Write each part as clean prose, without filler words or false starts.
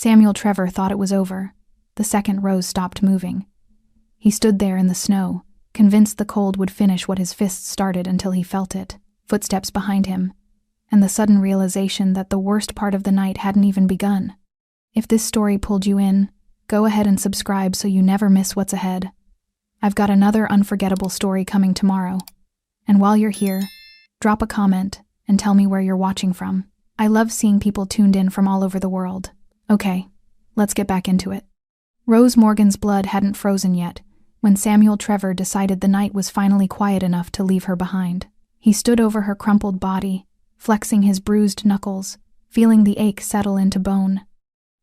Samuel Trevor thought it was over, the second Rose stopped moving. He stood there in the snow, convinced the cold would finish what his fists started until he felt it, footsteps behind him, and the sudden realization that the worst part of the night hadn't even begun. If this story pulled you in, go ahead and subscribe so you never miss what's ahead. I've got another unforgettable story coming tomorrow. And while you're here, drop a comment and tell me where you're watching from. I love seeing people tuned in from all over the world. Okay, let's get back into it. Rose Morgan's blood hadn't frozen yet when Samuel Trevor decided the night was finally quiet enough to leave her behind. He stood over her crumpled body, flexing his bruised knuckles, feeling the ache settle into bone.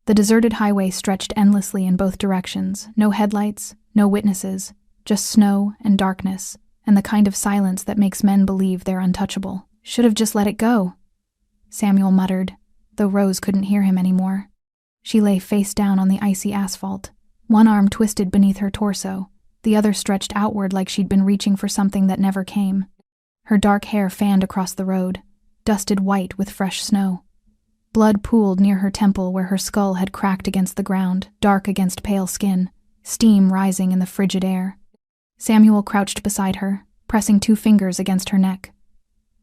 The deserted highway stretched endlessly in both directions, no headlights, no witnesses, just snow and darkness, and the kind of silence that makes men believe they're untouchable. Should have just let it go, Samuel muttered, though Rose couldn't hear him anymore. She lay face down on the icy asphalt, one arm twisted beneath her torso, the other stretched outward like she'd been reaching for something that never came. Her dark hair fanned across the road, dusted white with fresh snow. Blood pooled near her temple where her skull had cracked against the ground, dark against pale skin, steam rising in the frigid air. Samuel crouched beside her, pressing 2 fingers against her neck.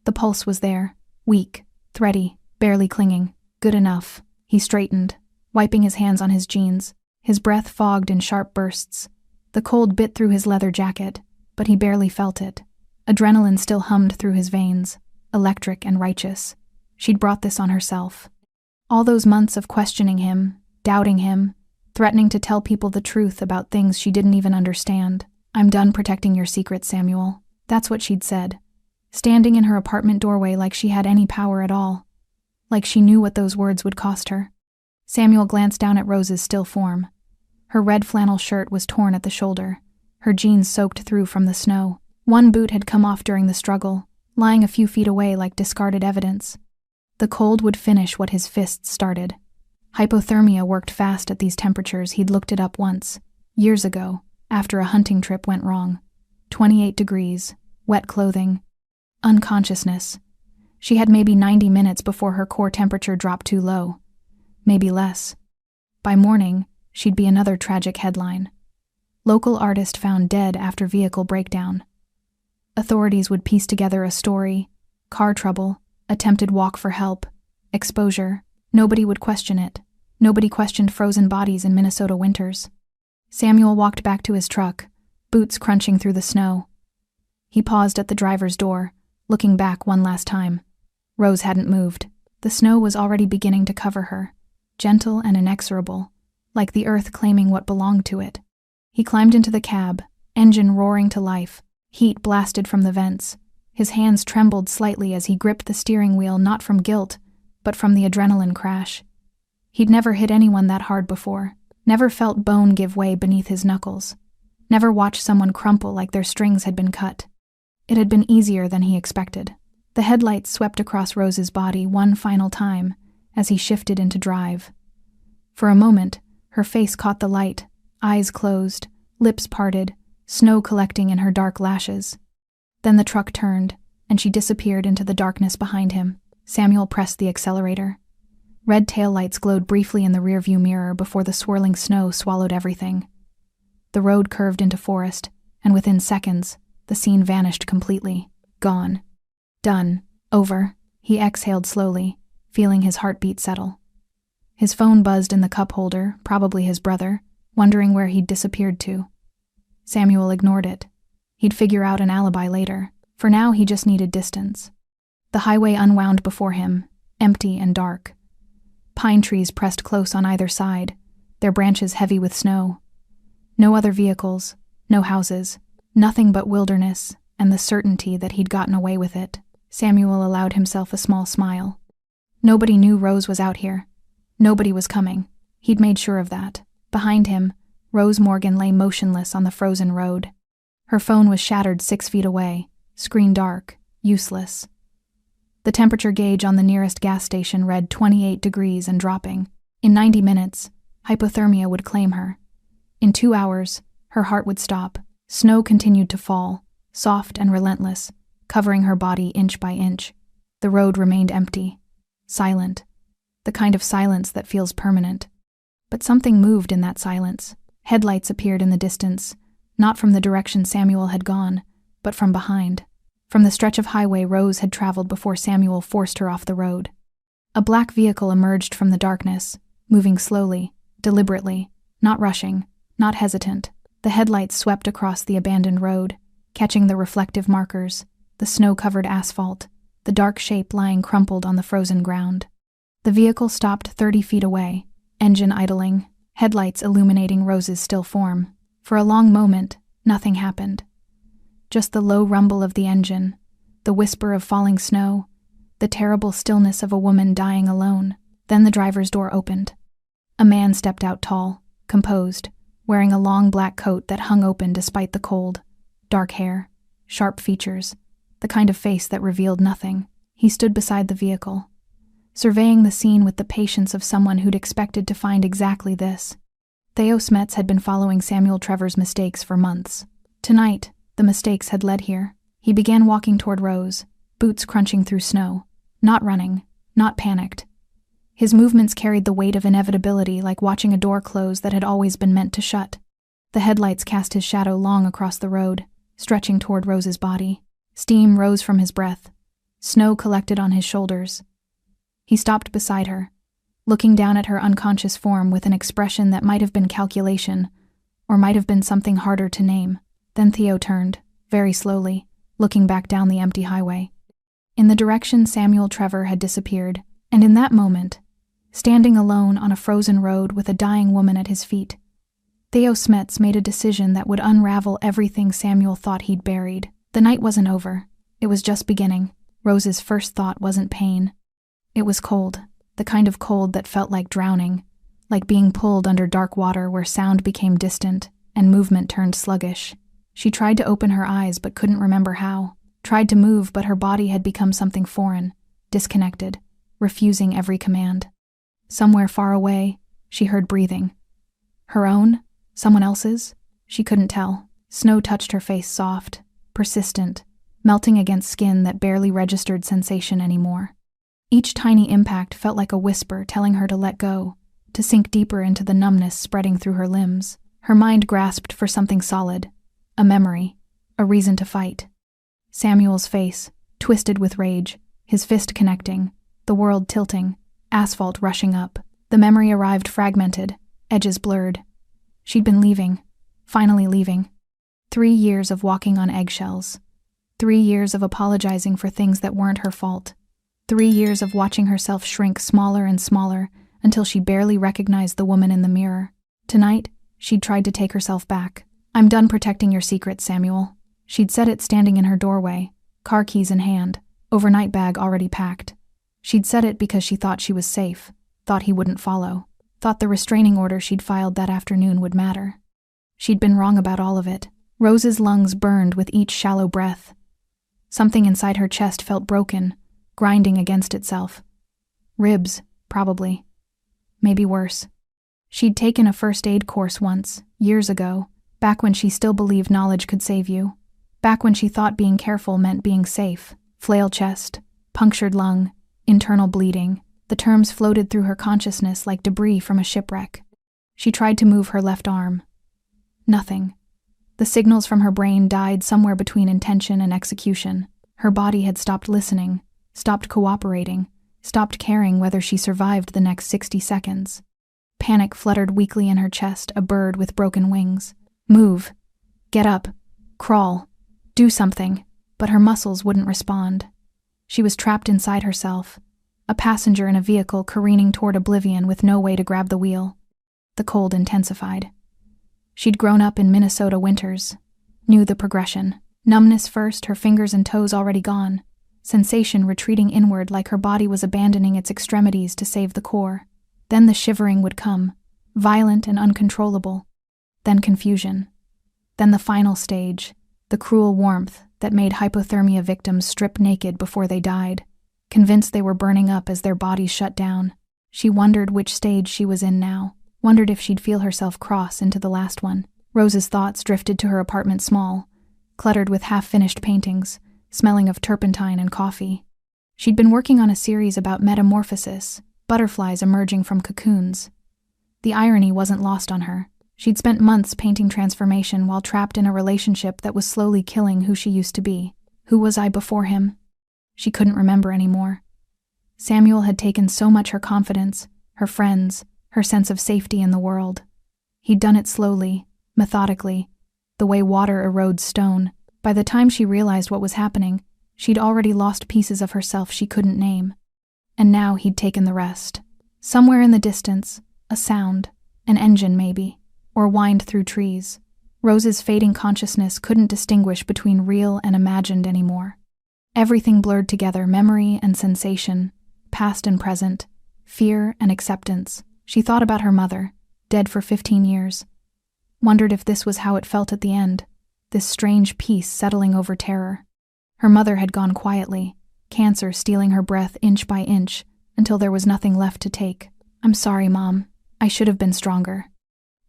The pulse was there, weak, thready, barely clinging. Good enough. He straightened, wiping his hands on his jeans, his breath fogged in sharp bursts. The cold bit through his leather jacket, but he barely felt it. Adrenaline still hummed through his veins, electric and righteous. She'd brought this on herself. All those months of questioning him, doubting him, threatening to tell people the truth about things she didn't even understand. "I'm done protecting your secrets, Samuel." That's what she'd said, standing in her apartment doorway like she had any power at all, like she knew what those words would cost her. Samuel glanced down at Rose's still form. Her red flannel shirt was torn at the shoulder, her jeans soaked through from the snow. One boot had come off during the struggle, lying a few feet away like discarded evidence. The cold would finish what his fists started. Hypothermia worked fast at these temperatures. He'd looked it up once, years ago, after a hunting trip went wrong. 28 degrees, wet clothing, unconsciousness. She had maybe 90 minutes before her core temperature dropped too low. Maybe less. By morning, she'd be another tragic headline. Local artist found dead after vehicle breakdown. Authorities would piece together a story: car trouble, attempted walk for help, exposure. Nobody would question it. Nobody questioned frozen bodies in Minnesota winters. Samuel walked back to his truck, boots crunching through the snow. He paused at the driver's door, looking back one last time. Rose hadn't moved. The snow was already beginning to cover her, gentle and inexorable, like the earth claiming what belonged to it. He climbed into the cab, engine roaring to life, heat blasted from the vents. His hands trembled slightly as he gripped the steering wheel, not from guilt, but from the adrenaline crash. He'd never hit anyone that hard before, never felt bone give way beneath his knuckles, never watched someone crumple like their strings had been cut. It had been easier than he expected. The headlights swept across Rose's body one final time as he shifted into drive. For a moment, her face caught the light, eyes closed, lips parted, snow collecting in her dark lashes. Then the truck turned, and she disappeared into the darkness behind him. Samuel pressed the accelerator. Red taillights glowed briefly in the rearview mirror before the swirling snow swallowed everything. The road curved into forest, and within seconds, the scene vanished completely. Gone. Done. Over. He exhaled slowly, feeling his heartbeat settle. His phone buzzed in the cup holder, probably his brother, wondering where he'd disappeared to. Samuel ignored it. He'd figure out an alibi later. For now, he just needed distance. The highway unwound before him, empty and dark. Pine trees pressed close on either side, their branches heavy with snow. No other vehicles, no houses, nothing but wilderness and the certainty that he'd gotten away with it. Samuel allowed himself a small smile. Nobody knew Rose was out here. Nobody was coming. He'd made sure of that. Behind him, Rose Morgan lay motionless on the frozen road. Her phone was shattered 6 feet away, screen dark, useless. The temperature gauge on the nearest gas station read 28 degrees and dropping. In 90 minutes, hypothermia would claim her. In 2 hours, her heart would stop. Snow continued to fall, soft and relentless, covering her body inch by inch. The road remained empty, silent, the kind of silence that feels permanent. But something moved in that silence. Headlights appeared in the distance, not from the direction Samuel had gone, but from behind. From the stretch of highway Rose had traveled before Samuel forced her off the road. A black vehicle emerged from the darkness, moving slowly, deliberately, not rushing, not hesitant. The headlights swept across the abandoned road, catching the reflective markers, the snow-covered asphalt, the dark shape lying crumpled on the frozen ground. The vehicle stopped 30 feet away, engine idling, headlights illuminating Rose's still form. For a long moment, nothing happened. Just the low rumble of the engine, the whisper of falling snow, the terrible stillness of a woman dying alone. Then the driver's door opened. A man stepped out tall, composed, wearing a long black coat that hung open despite the cold. Dark hair, sharp features, the kind of face that revealed nothing. He stood beside the vehicle, surveying the scene with the patience of someone who'd expected to find exactly this. Theo Smets had been following Samuel Trevor's mistakes for months. Tonight, the mistakes had led here. He began walking toward Rose, boots crunching through snow, not running, not panicked. His movements carried the weight of inevitability, like watching a door close that had always been meant to shut. The headlights cast his shadow long across the road, stretching toward Rose's body. Steam rose from his breath. Snow collected on his shoulders. He stopped beside her, looking down at her unconscious form with an expression that might have been calculation, or might have been something harder to name. Then Theo turned, very slowly, looking back down the empty highway. In the direction Samuel Trevor had disappeared, and in that moment, standing alone on a frozen road with a dying woman at his feet, Theo Smets made a decision that would unravel everything Samuel thought he'd buried. The night wasn't over. It was just beginning. Rose's first thought wasn't pain. It was cold, the kind of cold that felt like drowning, like being pulled under dark water where sound became distant and movement turned sluggish. She tried to open her eyes but couldn't remember how. Tried to move, but her body had become something foreign, disconnected, refusing every command. Somewhere far away, she heard breathing. Her own? Someone else's? She couldn't tell. Snow touched her face, soft, persistent, melting against skin that barely registered sensation anymore. Each tiny impact felt like a whisper telling her to let go, to sink deeper into the numbness spreading through her limbs. Her mind grasped for something solid, a memory, a reason to fight. Samuel's face, twisted with rage, his fist connecting, the world tilting, asphalt rushing up. The memory arrived fragmented, edges blurred. She'd been leaving, finally leaving. 3 years of walking on eggshells. 3 years of apologizing for things that weren't her fault. 3 years of watching herself shrink smaller and smaller until she barely recognized the woman in the mirror. Tonight, she'd tried to take herself back. "I'm done protecting your secrets, Samuel." She'd said it standing in her doorway, car keys in hand, overnight bag already packed. She'd said it because she thought she was safe, thought he wouldn't follow, thought the restraining order she'd filed that afternoon would matter. She'd been wrong about all of it. Rose's lungs burned with each shallow breath. Something inside her chest felt broken, grinding against itself. Ribs, probably. Maybe worse. She'd taken a first aid course once, years ago, back when she still believed knowledge could save you. Back when she thought being careful meant being safe. Flail chest, punctured lung, internal bleeding. The terms floated through her consciousness like debris from a shipwreck. She tried to move her left arm. Nothing. The signals from her brain died somewhere between intention and execution. Her body had stopped listening, stopped cooperating, stopped caring whether she survived the next 60 seconds. Panic fluttered weakly in her chest, a bird with broken wings. Move. Get up. Crawl. Do something. But her muscles wouldn't respond. She was trapped inside herself, a passenger in a vehicle careening toward oblivion with no way to grab the wheel. The cold intensified. She'd grown up in Minnesota winters, knew the progression. Numbness first, her fingers and toes already gone. Sensation retreating inward like her body was abandoning its extremities to save the core. Then the shivering would come, violent and uncontrollable. Then confusion. Then the final stage, the cruel warmth that made hypothermia victims strip naked before they died, convinced they were burning up as their bodies shut down. She wondered which stage she was in now, wondered if she'd feel herself cross into the last one. Rose's thoughts drifted to her apartment small, cluttered with half-finished paintings, smelling of turpentine and coffee. She'd been working on a series about metamorphosis, butterflies emerging from cocoons. The irony wasn't lost on her. She'd spent months painting transformation while trapped in a relationship that was slowly killing who she used to be. Who was I before him? She couldn't remember anymore. Samuel had taken so much her confidence, her friends, her sense of safety in the world. He'd done it slowly, methodically, the way water erodes stone. By the time she realized what was happening, she'd already lost pieces of herself she couldn't name. And now he'd taken the rest. Somewhere in the distance, a sound, an engine maybe, or whined through trees. Rose's fading consciousness couldn't distinguish between real and imagined anymore. Everything blurred together, memory and sensation, past and present, fear and acceptance. She thought about her mother, dead for 15 years. Wondered if this was how it felt at the end, this strange peace settling over terror. Her mother had gone quietly, cancer stealing her breath inch by inch, until there was nothing left to take. "I'm sorry, Mom. I should have been stronger."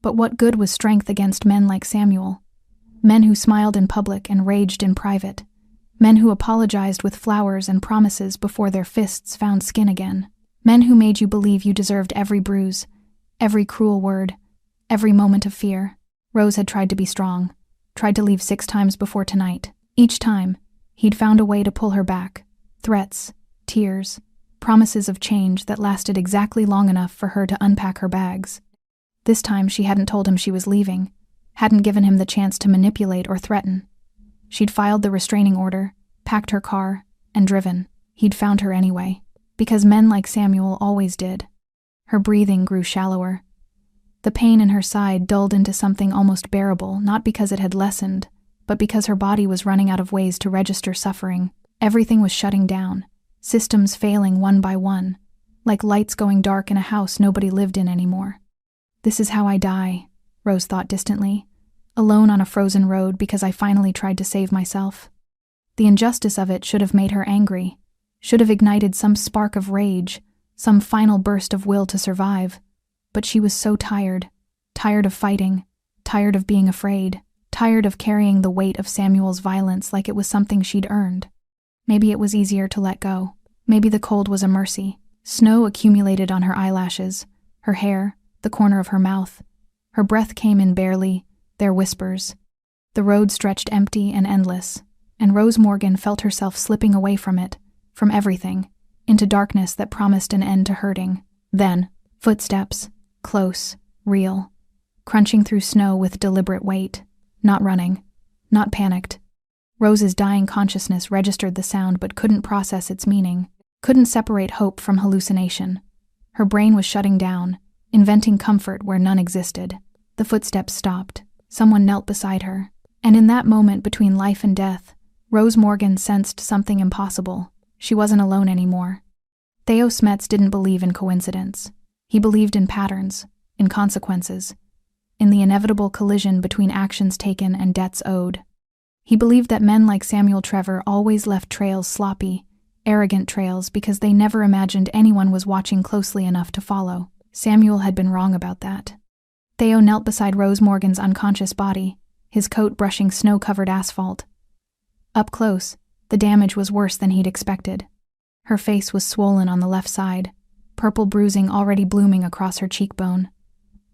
But what good was strength against men like Samuel? Men who smiled in public and raged in private. Men who apologized with flowers and promises before their fists found skin again. Men who made you believe you deserved every bruise, every cruel word, every moment of fear. Rose had tried to be strong, tried to leave 6 times before tonight. Each time, he'd found a way to pull her back. Threats, tears, promises of change that lasted exactly long enough for her to unpack her bags. This time she hadn't told him she was leaving, hadn't given him the chance to manipulate or threaten. She'd filed the restraining order, packed her car, and driven. He'd found her anyway, because men like Samuel always did. Her breathing grew shallower. The pain in her side dulled into something almost bearable, not because it had lessened, but because her body was running out of ways to register suffering. Everything was shutting down, systems failing one by one, like lights going dark in a house nobody lived in anymore. "This is how I die," Rose thought distantly, "alone on a frozen road because I finally tried to save myself." The injustice of it should have made her angry, should have ignited some spark of rage, some final burst of will to survive. But she was so tired, tired of fighting, tired of being afraid, tired of carrying the weight of Samuel's violence like it was something she'd earned. Maybe it was easier to let go. Maybe the cold was a mercy. Snow accumulated on her eyelashes, her hair, the corner of her mouth. Her breath came in barely, their whispers. The road stretched empty and endless, and Rose Morgan felt herself slipping away from it, from everything, into darkness that promised an end to hurting. Then, footsteps, close, real, crunching through snow with deliberate weight, not running, not panicked. Rose's dying consciousness registered the sound but couldn't process its meaning, couldn't separate hope from hallucination. Her brain was shutting down, inventing comfort where none existed. The footsteps stopped. Someone knelt beside her. And in that moment between life and death, Rose Morgan sensed something impossible. She wasn't alone anymore. Theo Smets didn't believe in coincidence. He believed in patterns, in consequences, in the inevitable collision between actions taken and debts owed. He believed that men like Samuel Trevor always left trails sloppy, arrogant trails because they never imagined anyone was watching closely enough to follow. Samuel had been wrong about that. Theo knelt beside Rose Morgan's unconscious body, his coat brushing snow-covered asphalt. Up close, the damage was worse than he'd expected. Her face was swollen on the left side, purple bruising already blooming across her cheekbone.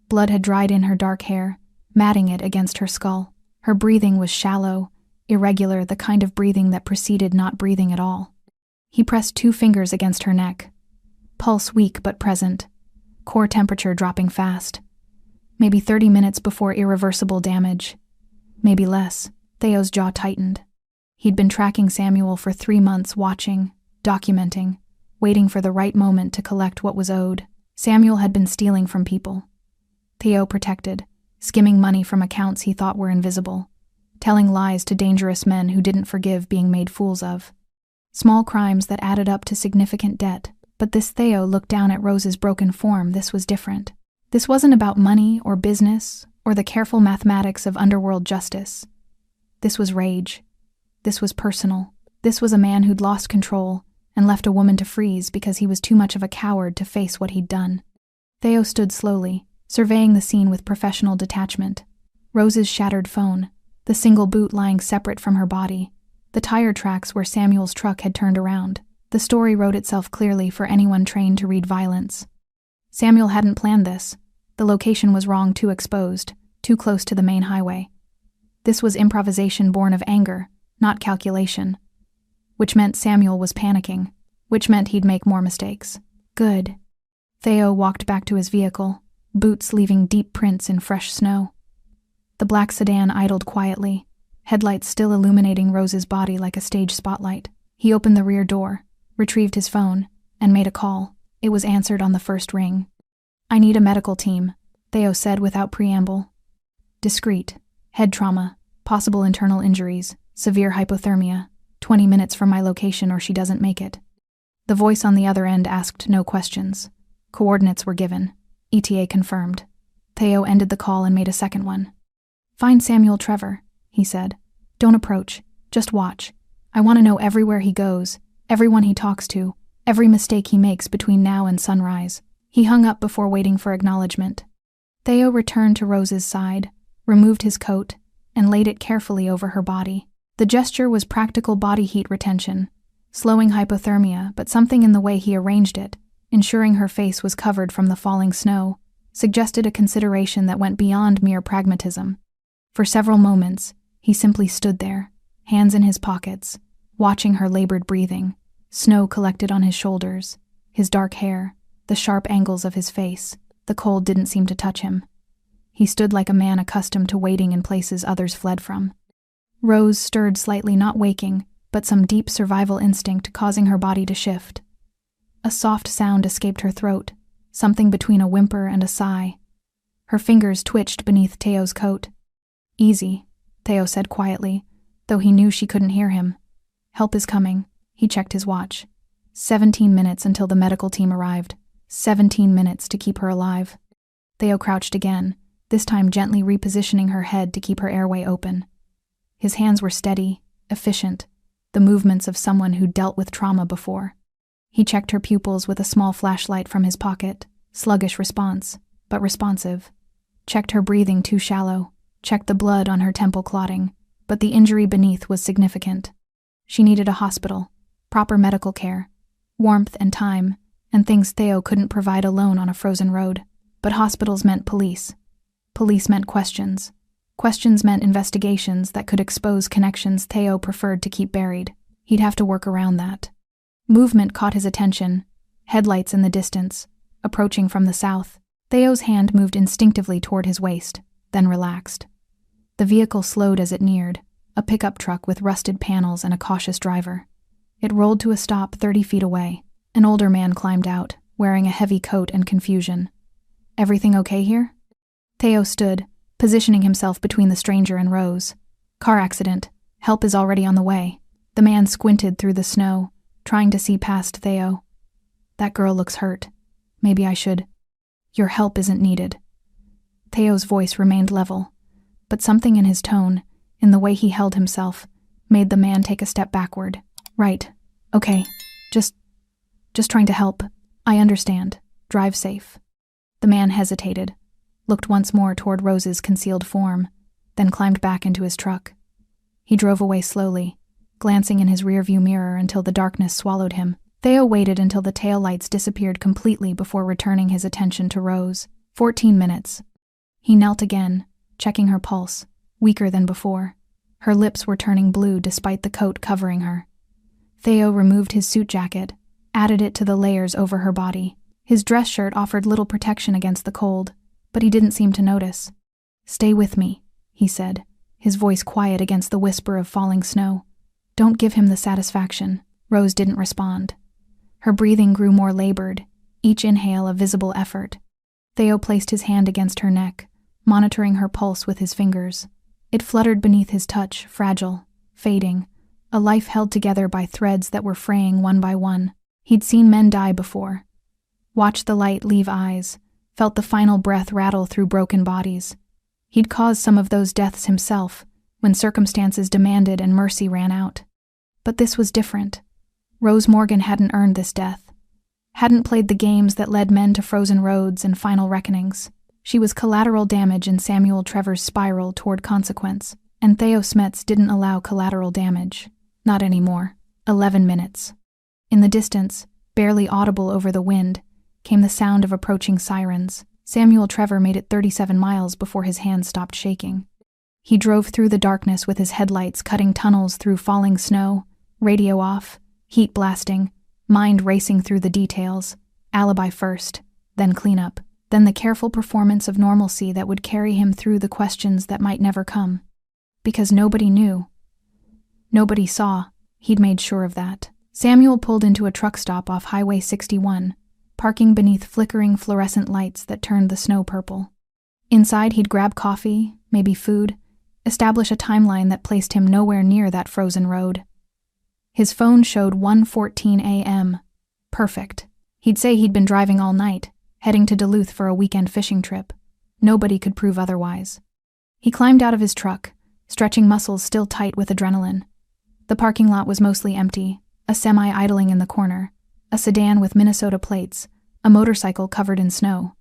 Blood had dried in her dark hair, matting it against her skull. Her breathing was shallow, irregular, the kind of breathing that preceded not breathing at all. He pressed 2 fingers against her neck. Pulse weak but present. Core temperature dropping fast. Maybe 30 minutes before irreversible damage. Maybe less. Theo's jaw tightened. He'd been tracking Samuel for 3 months, watching, documenting, waiting for the right moment to collect what was owed. Samuel had been stealing from people. Theo protected, skimming money from accounts he thought were invisible, telling lies to dangerous men who didn't forgive being made fools of. Small crimes that added up to significant debt. But this Theo looked down at Rose's broken form. This was different. This wasn't about money or business or the careful mathematics of underworld justice. This was rage. This was personal. This was a man who'd lost control and left a woman to freeze because he was too much of a coward to face what he'd done. Theo stood slowly, surveying the scene with professional detachment. Rose's shattered phone, the single boot lying separate from her body, the tire tracks where Samuel's truck had turned around. The story wrote itself clearly for anyone trained to read violence. Samuel hadn't planned this, The location was wrong, too exposed, too close to the main highway. This was improvisation born of anger, not calculation. Which meant Samuel was panicking, which meant he'd make more mistakes. Good. Theo walked back to his vehicle, boots leaving deep prints in fresh snow. The black sedan idled quietly, headlights still illuminating Rose's body like a stage spotlight. He opened the rear door, retrieved his phone, and made a call. It was answered on the first ring. "I need a medical team," Theo said without preamble. "Discreet. Head trauma, possible internal injuries, severe hypothermia, 20 minutes from my location or she doesn't make it." The voice on the other end asked no questions. Coordinates were given. ETA confirmed. Theo ended the call and made a second one. "Find Samuel Trevor," he said. "Don't approach. Just watch. I want to know everywhere he goes, everyone he talks to, every mistake he makes between now and sunrise." He hung up before waiting for acknowledgement. Theo returned to Rose's side, removed his coat, and laid it carefully over her body. The gesture was practical body heat retention, slowing hypothermia, but something in the way he arranged it, ensuring her face was covered from the falling snow, suggested a consideration that went beyond mere pragmatism. For several moments, he simply stood there, hands in his pockets, watching her labored breathing. Snow collected on his shoulders, his dark hair, the sharp angles of his face. The cold didn't seem to touch him. He stood like a man accustomed to waiting in places others fled from. Rose stirred slightly, not waking, but some deep survival instinct causing her body to shift. A soft sound escaped her throat, something between a whimper and a sigh. Her fingers twitched beneath Theo's coat. "Easy," Theo said quietly, though he knew she couldn't hear him. "Help is coming." He checked his watch. 17 minutes until the medical team arrived. 17 minutes to keep her alive. Theo crouched again, this time gently repositioning her head to keep her airway open. His hands were steady, efficient, the movements of someone who'd dealt with trauma before. He checked her pupils with a small flashlight from his pocket. Sluggish response, but responsive. Checked her breathing, too shallow. Checked the blood on her temple clotting, but the injury beneath was significant. She needed a hospital, proper medical care, warmth and time, and things Theo couldn't provide alone on a frozen road. But hospitals meant police. Police meant questions. Questions meant investigations that could expose connections Theo preferred to keep buried. He'd have to work around that. Movement caught his attention. Headlights in the distance, approaching from the south. Theo's hand moved instinctively toward his waist, then relaxed. The vehicle slowed as it neared, a pickup truck with rusted panels and a cautious driver. It rolled to a stop 30 feet away. An older man climbed out, wearing a heavy coat and confusion. "Everything okay here?" Theo stood, positioning himself between the stranger and Rose. "Car accident. Help is already on the way." The man squinted through the snow, trying to see past Theo. "That girl looks hurt. Maybe I should—" "Your help isn't needed." Theo's voice remained level, but something in his tone, in the way he held himself, made the man take a step backward. "Right. Okay. Just trying to help. I understand. Drive safe." The man hesitated, looked once more toward Rose's concealed form, then climbed back into his truck. He drove away slowly, glancing in his rearview mirror until the darkness swallowed him. Theo waited until the taillights disappeared completely before returning his attention to Rose. 14 minutes. He knelt again, checking her pulse, weaker than before. Her lips were turning blue despite the coat covering her. Theo removed his suit jacket, added it to the layers over her body. His dress shirt offered little protection against the cold, but he didn't seem to notice. "Stay with me," he said, his voice quiet against the whisper of falling snow. "Don't give him the satisfaction." Rose didn't respond. Her breathing grew more labored, each inhale a visible effort. Theo placed his hand against her neck, monitoring her pulse with his fingers. It fluttered beneath his touch, fragile, fading, a life held together by threads that were fraying one by one. He'd seen men die before. Watched the light leave eyes, felt the final breath rattle through broken bodies. He'd caused some of those deaths himself, when circumstances demanded and mercy ran out. But this was different. Rose Morgan hadn't earned this death. Hadn't played the games that led men to frozen roads and final reckonings. She was collateral damage in Samuel Trevor's spiral toward consequence, and Theo Smets didn't allow collateral damage. Not anymore. 11 minutes. In the distance, barely audible over the wind, came the sound of approaching sirens. Samuel Trevor made it 37 miles before his hands stopped shaking. He drove through the darkness with his headlights cutting tunnels through falling snow, radio off, heat blasting, mind racing through the details, alibi first, then cleanup, then the careful performance of normalcy that would carry him through the questions that might never come. Because nobody knew. Nobody saw. He'd made sure of that. Samuel pulled into a truck stop off Highway 61, parking beneath flickering fluorescent lights that turned the snow purple. Inside, he'd grab coffee, maybe food, establish a timeline that placed him nowhere near that frozen road. His phone showed 1:14 a.m. Perfect. He'd say he'd been driving all night, heading to Duluth for a weekend fishing trip. Nobody could prove otherwise. He climbed out of his truck, stretching muscles still tight with adrenaline. The parking lot was mostly empty, a semi idling in the corner, a sedan with Minnesota plates, a motorcycle covered in snow.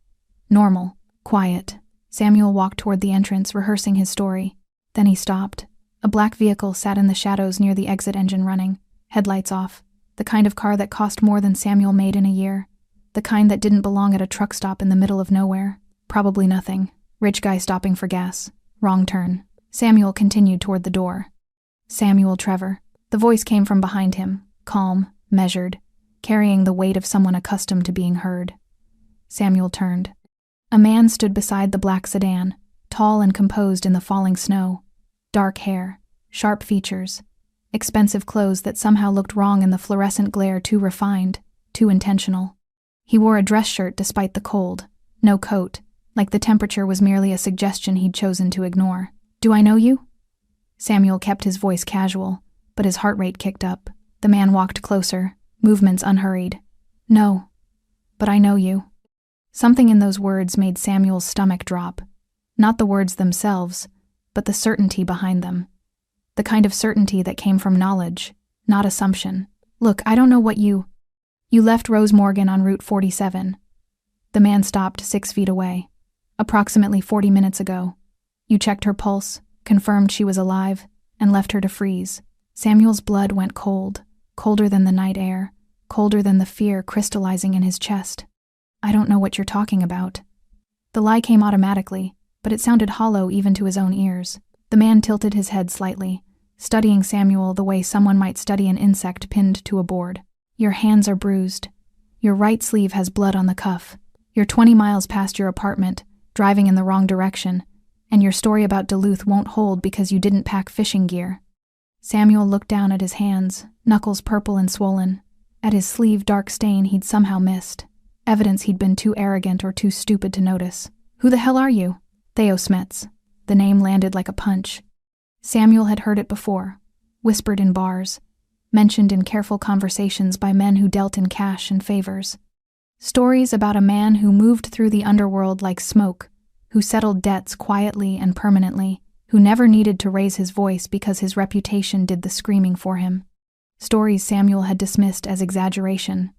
Normal, quiet. Samuel walked toward the entrance, rehearsing his story. Then he stopped. A black vehicle sat in the shadows near the exit engine running, headlights off, the kind of car that cost more than Samuel made in a year, the kind that didn't belong at a truck stop in the middle of nowhere. Probably nothing. Rich guy stopping for gas. Wrong turn. Samuel continued toward the door. Samuel Trevor. The voice came from behind him, calm, measured, carrying the weight of someone accustomed to being heard. Samuel turned. A man stood beside the black sedan, tall and composed in the falling snow. Dark hair, sharp features, expensive clothes that somehow looked wrong in the fluorescent glare, too refined, too intentional. He wore a dress shirt despite the cold, no coat, like the temperature was merely a suggestion he'd chosen to ignore. "Do I know you?" Samuel kept his voice casual, but his heart rate kicked up. The man walked closer, movements unhurried. "No, but I know you." Something in those words made Samuel's stomach drop. Not the words themselves, but the certainty behind them. The kind of certainty that came from knowledge, not assumption. "Look, I don't know what you left Rose Morgan on Route 47. The man stopped 6 feet away. "Approximately 40 minutes ago. You checked her pulse, confirmed she was alive, and left her to freeze." Samuel's blood went cold, colder than the night air, colder than the fear crystallizing in his chest. "I don't know what you're talking about." The lie came automatically, but it sounded hollow even to his own ears. The man tilted his head slightly, studying Samuel the way someone might study an insect pinned to a board. "Your hands are bruised. Your right sleeve has blood on the cuff. You're 20 miles past your apartment, driving in the wrong direction, and your story about Duluth won't hold because you didn't pack fishing gear." Samuel looked down at his hands, knuckles purple and swollen, at his sleeve dark stain he'd somehow missed, evidence he'd been too arrogant or too stupid to notice. "Who the hell are you?" "Theo Smets." The name landed like a punch. Samuel had heard it before, whispered in bars, mentioned in careful conversations by men who dealt in cash and favors. Stories about a man who moved through the underworld like smoke, who settled debts quietly and permanently, who never needed to raise his voice because his reputation did the screaming for him. Stories Samuel had dismissed as exaggeration.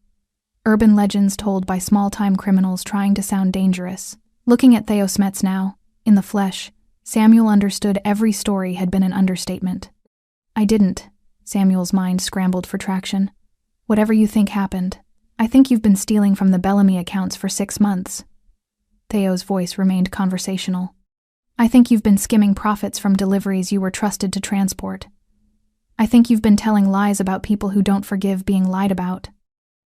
Urban legends told by small-time criminals trying to sound dangerous. Looking at Theo Smets now, in the flesh, Samuel understood every story had been an understatement. "I didn't." Samuel's mind scrambled for traction. "Whatever you think happened. I think you've been stealing from the Bellamy accounts for 6 months." Theo's voice remained conversational. "I think you've been skimming profits from deliveries you were trusted to transport. I think you've been telling lies about people who don't forgive being lied about."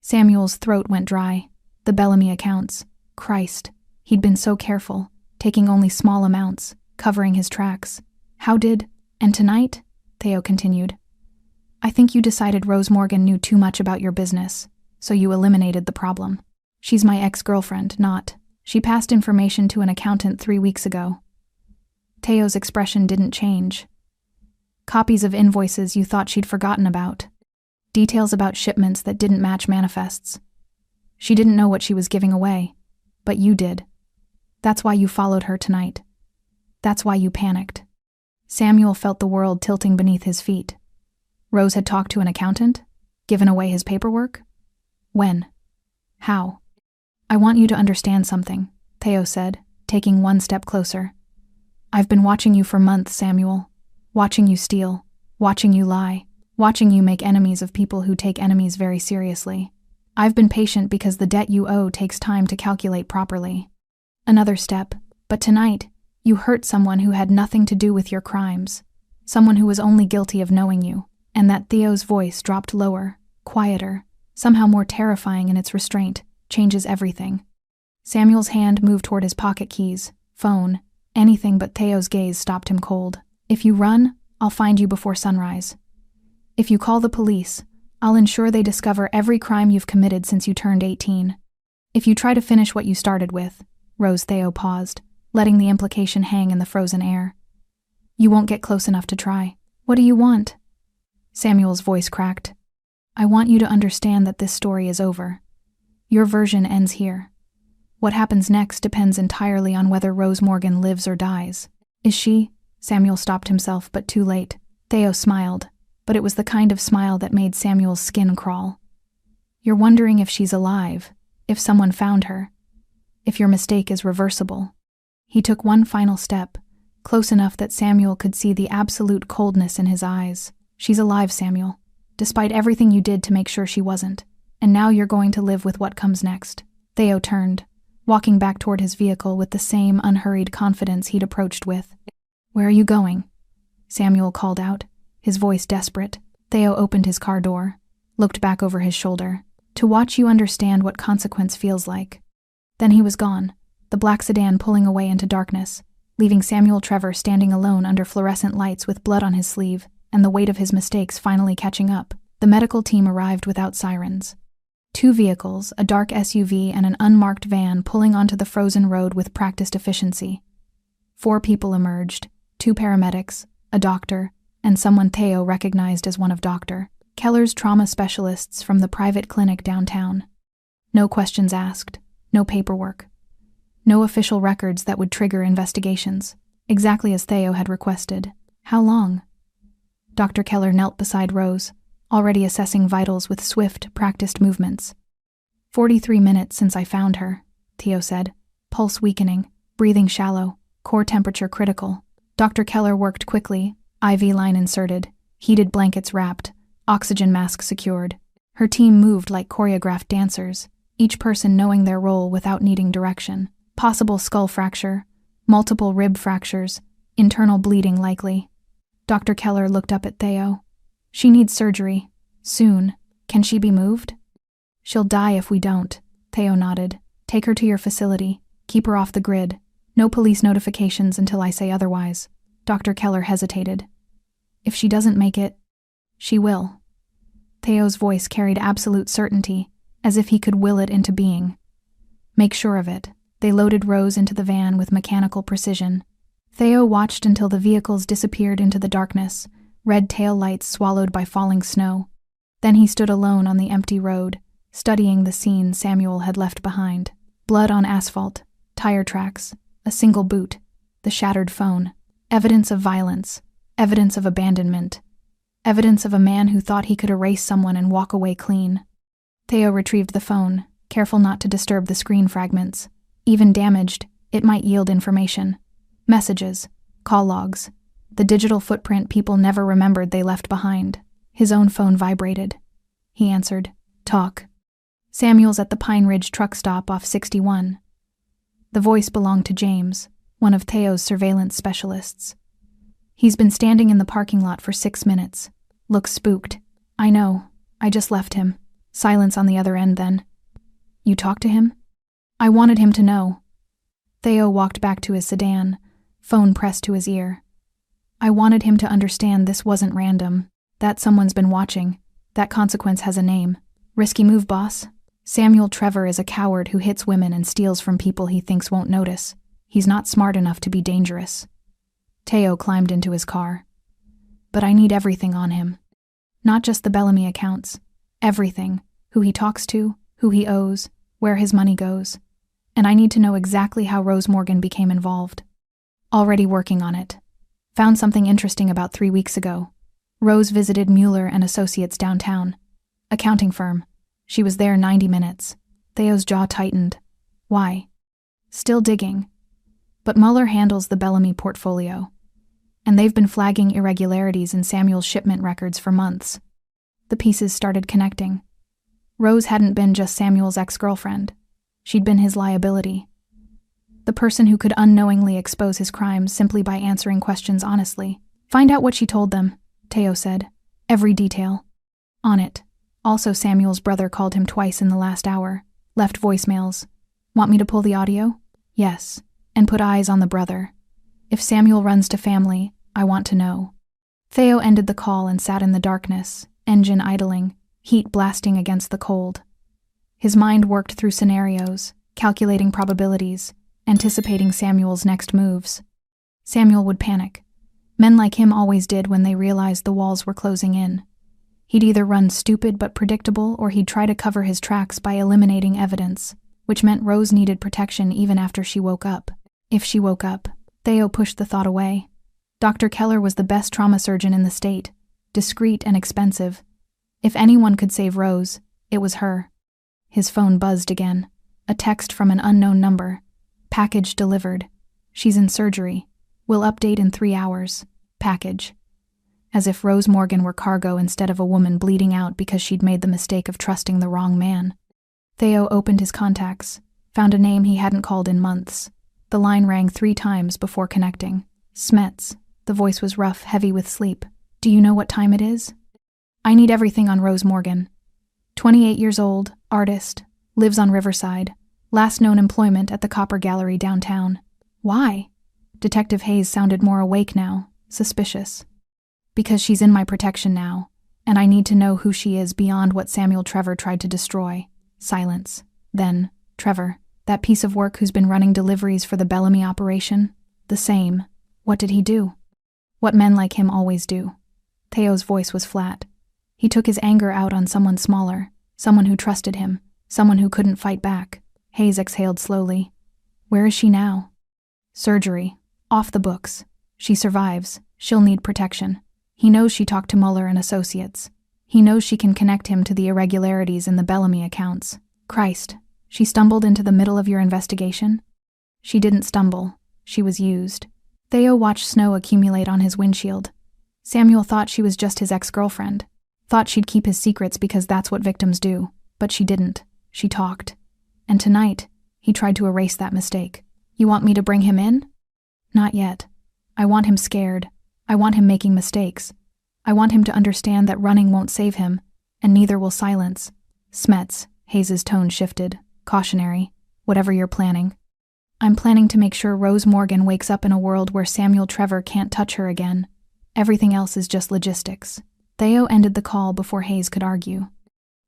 Samuel's throat went dry. The Bellamy accounts. Christ. He'd been so careful, taking only small amounts, covering his tracks. "How did—" "And tonight," Theo continued, "I think you decided Rose Morgan knew too much about your business, so you eliminated the problem. She's my ex-girlfriend, not. She passed information to an accountant 3 weeks ago." Theo's expression didn't change. "Copies of invoices you thought she'd forgotten about. Details about shipments that didn't match manifests. She didn't know what she was giving away, but you did. That's why you followed her tonight. That's why you panicked." Samuel felt the world tilting beneath his feet. Rose had talked to an accountant? Given away his paperwork? When? How? "I want you to understand something," Theo said, taking one step closer. "I've been watching you for months, Samuel. Watching you steal, watching you lie, watching you make enemies of people who take enemies very seriously. I've been patient because the debt you owe takes time to calculate properly. Another step, but tonight, you hurt someone who had nothing to do with your crimes. Someone who was only guilty of knowing you. And that Theo's voice dropped lower, quieter, somehow more terrifying in its restraint, changes everything. Samuel's hand moved toward his pocket keys, phone, anything but Theo's gaze stopped him cold. If you run, I'll find you before sunrise. If you call the police, I'll ensure they discover every crime you've committed since you turned 18. If you try to finish what you started with, Theo paused, letting the implication hang in the frozen air. You won't get close enough to try. What do you want? Samuel's voice cracked. I want you to understand that this story is over. Your version ends here. What happens next depends entirely on whether Rose Morgan lives or dies. Is she? Samuel stopped himself, but too late. Theo smiled, but it was the kind of smile that made Samuel's skin crawl. You're wondering if she's alive, if someone found her, if your mistake is reversible. He took one final step, close enough that Samuel could see the absolute coldness in his eyes. She's alive, Samuel, despite everything you did to make sure she wasn't, and now you're going to live with what comes next. Theo turned, walking back toward his vehicle with the same unhurried confidence he'd approached with. Where are you going? Samuel called out, his voice desperate. Theo opened his car door, looked back over his shoulder, to watch you understand what consequence feels like. Then he was gone, the black sedan pulling away into darkness, leaving Samuel Trevor standing alone under fluorescent lights with blood on his sleeve, and the weight of his mistakes finally catching up. The medical team arrived without sirens. 2 vehicles, a dark SUV and an unmarked van pulling onto the frozen road with practiced efficiency. 4 people emerged, 2 paramedics, a doctor, and someone Theo recognized as one of Dr. Keller's trauma specialists from the private clinic downtown. No questions asked, no paperwork. No official records that would trigger investigations, exactly as Theo had requested. How long? Dr. Keller knelt beside Rose, already assessing vitals with swift, practiced movements. 43 minutes since I found her, Theo said, pulse weakening, breathing shallow, core temperature critical. Dr. Keller worked quickly, IV line inserted, heated blankets wrapped, oxygen mask secured. Her team moved like choreographed dancers, each person knowing their role without needing direction. Possible skull fracture, multiple rib fractures, internal bleeding likely. Dr. Keller looked up at Theo. She needs surgery. Soon. Can she be moved? She'll die if we don't, Theo nodded. Take her to your facility. Keep her off the grid. No police notifications until I say otherwise. Dr. Keller hesitated. If she doesn't make it, she will. Theo's voice carried absolute certainty, as if he could will it into being. Make sure of it. They loaded Rose into the van with mechanical precision. Theo watched until the vehicles disappeared into the darkness, red tail lights swallowed by falling snow. Then he stood alone on the empty road, studying the scene Samuel had left behind. Blood on asphalt, tire tracks, a single boot, the shattered phone. Evidence of violence, evidence of abandonment, evidence of a man who thought he could erase someone and walk away clean. Theo retrieved the phone, careful not to disturb the screen fragments. Even damaged, it might yield information. Messages, call logs, the digital footprint people never remembered they left behind. His own phone vibrated. He answered, "Talk." Samuel's at the Pine Ridge truck stop off 61. The voice belonged to James, one of Theo's surveillance specialists. He's been standing in the parking lot for 6 minutes. Looks spooked. I know. I just left him. Silence on the other end then. You talked to him? I wanted him to know. Theo walked back to his sedan, phone pressed to his ear. I wanted him to understand this wasn't random, that someone's been watching, that consequence has a name. Risky move, boss. Samuel Trevor is a coward who hits women and steals from people he thinks won't notice. He's not smart enough to be dangerous. Theo climbed into his car. But I need everything on him. Not just the Bellamy accounts. Everything. Who he talks to, who he owes, where his money goes. And I need to know exactly how Rose Morgan became involved. Already working on it. Found something interesting about 3 weeks ago. Rose visited Mueller and Associates downtown. Accounting firm. She was there 90 minutes. Theo's jaw tightened. Why? Still digging. But Mueller handles the Bellamy portfolio. And they've been flagging irregularities in Samuel's shipment records for months. The pieces started connecting. Rose hadn't been just Samuel's ex-girlfriend. She'd been his liability. The person who could unknowingly expose his crimes simply by answering questions honestly. Find out what she told them, Theo said. Every detail. On it. Also, Samuel's brother called him twice in the last hour. Left voicemails. Want me to pull the audio? Yes. And put eyes on the brother. If Samuel runs to family, I want to know. Theo ended the call and sat in the darkness, engine idling, heat blasting against the cold. His mind worked through scenarios, calculating probabilities, anticipating Samuel's next moves. Samuel would panic. Men like him always did when they realized the walls were closing in. He'd either run stupid but predictable, or he'd try to cover his tracks by eliminating evidence, which meant Rose needed protection even after she woke up. If she woke up, Theo pushed the thought away. Dr. Keller was the best trauma surgeon in the state, discreet and expensive. If anyone could save Rose, it was her. His phone buzzed again. A text from an unknown number. Package delivered. She's in surgery. Will update in 3 hours. Package. As if Rose Morgan were cargo instead of a woman bleeding out because she'd made the mistake of trusting the wrong man. Theo opened his contacts, found a name he hadn't called in months. The line rang 3 times before connecting. Smets. The voice was rough, heavy with sleep. Do you know what time it is? I need everything on Rose Morgan. 28 years old, artist, lives on Riverside. Last known employment at the Copper Gallery downtown. Why? Detective Hayes sounded more awake now, suspicious. Because she's in my protection now, and I need to know who she is beyond what Samuel Trevor tried to destroy. Silence. Then, Trevor, that piece of work who's been running deliveries for the Bellamy operation? The same. What did he do? What men like him always do. Theo's voice was flat. He took his anger out on someone smaller, someone who trusted him, someone who couldn't fight back. Hayes exhaled slowly. Where is she now? Surgery. Off the books. She survives. She'll need protection. He knows she talked to Mueller and Associates. He knows she can connect him to the irregularities in the Bellamy accounts. Christ, she stumbled into the middle of your investigation? She didn't stumble. She was used. Theo watched snow accumulate on his windshield. Samuel thought she was just his ex-girlfriend. Thought she'd keep his secrets because that's what victims do. But she didn't. She talked. And tonight, he tried to erase that mistake. You want me to bring him in? Not yet. I want him scared. I want him making mistakes. I want him to understand that running won't save him, and neither will silence. Smets, Hayes' tone shifted. Cautionary. Whatever you're planning. I'm planning to make sure Rose Morgan wakes up in a world where Samuel Trevor can't touch her again. Everything else is just logistics. Theo ended the call before Hayes could argue.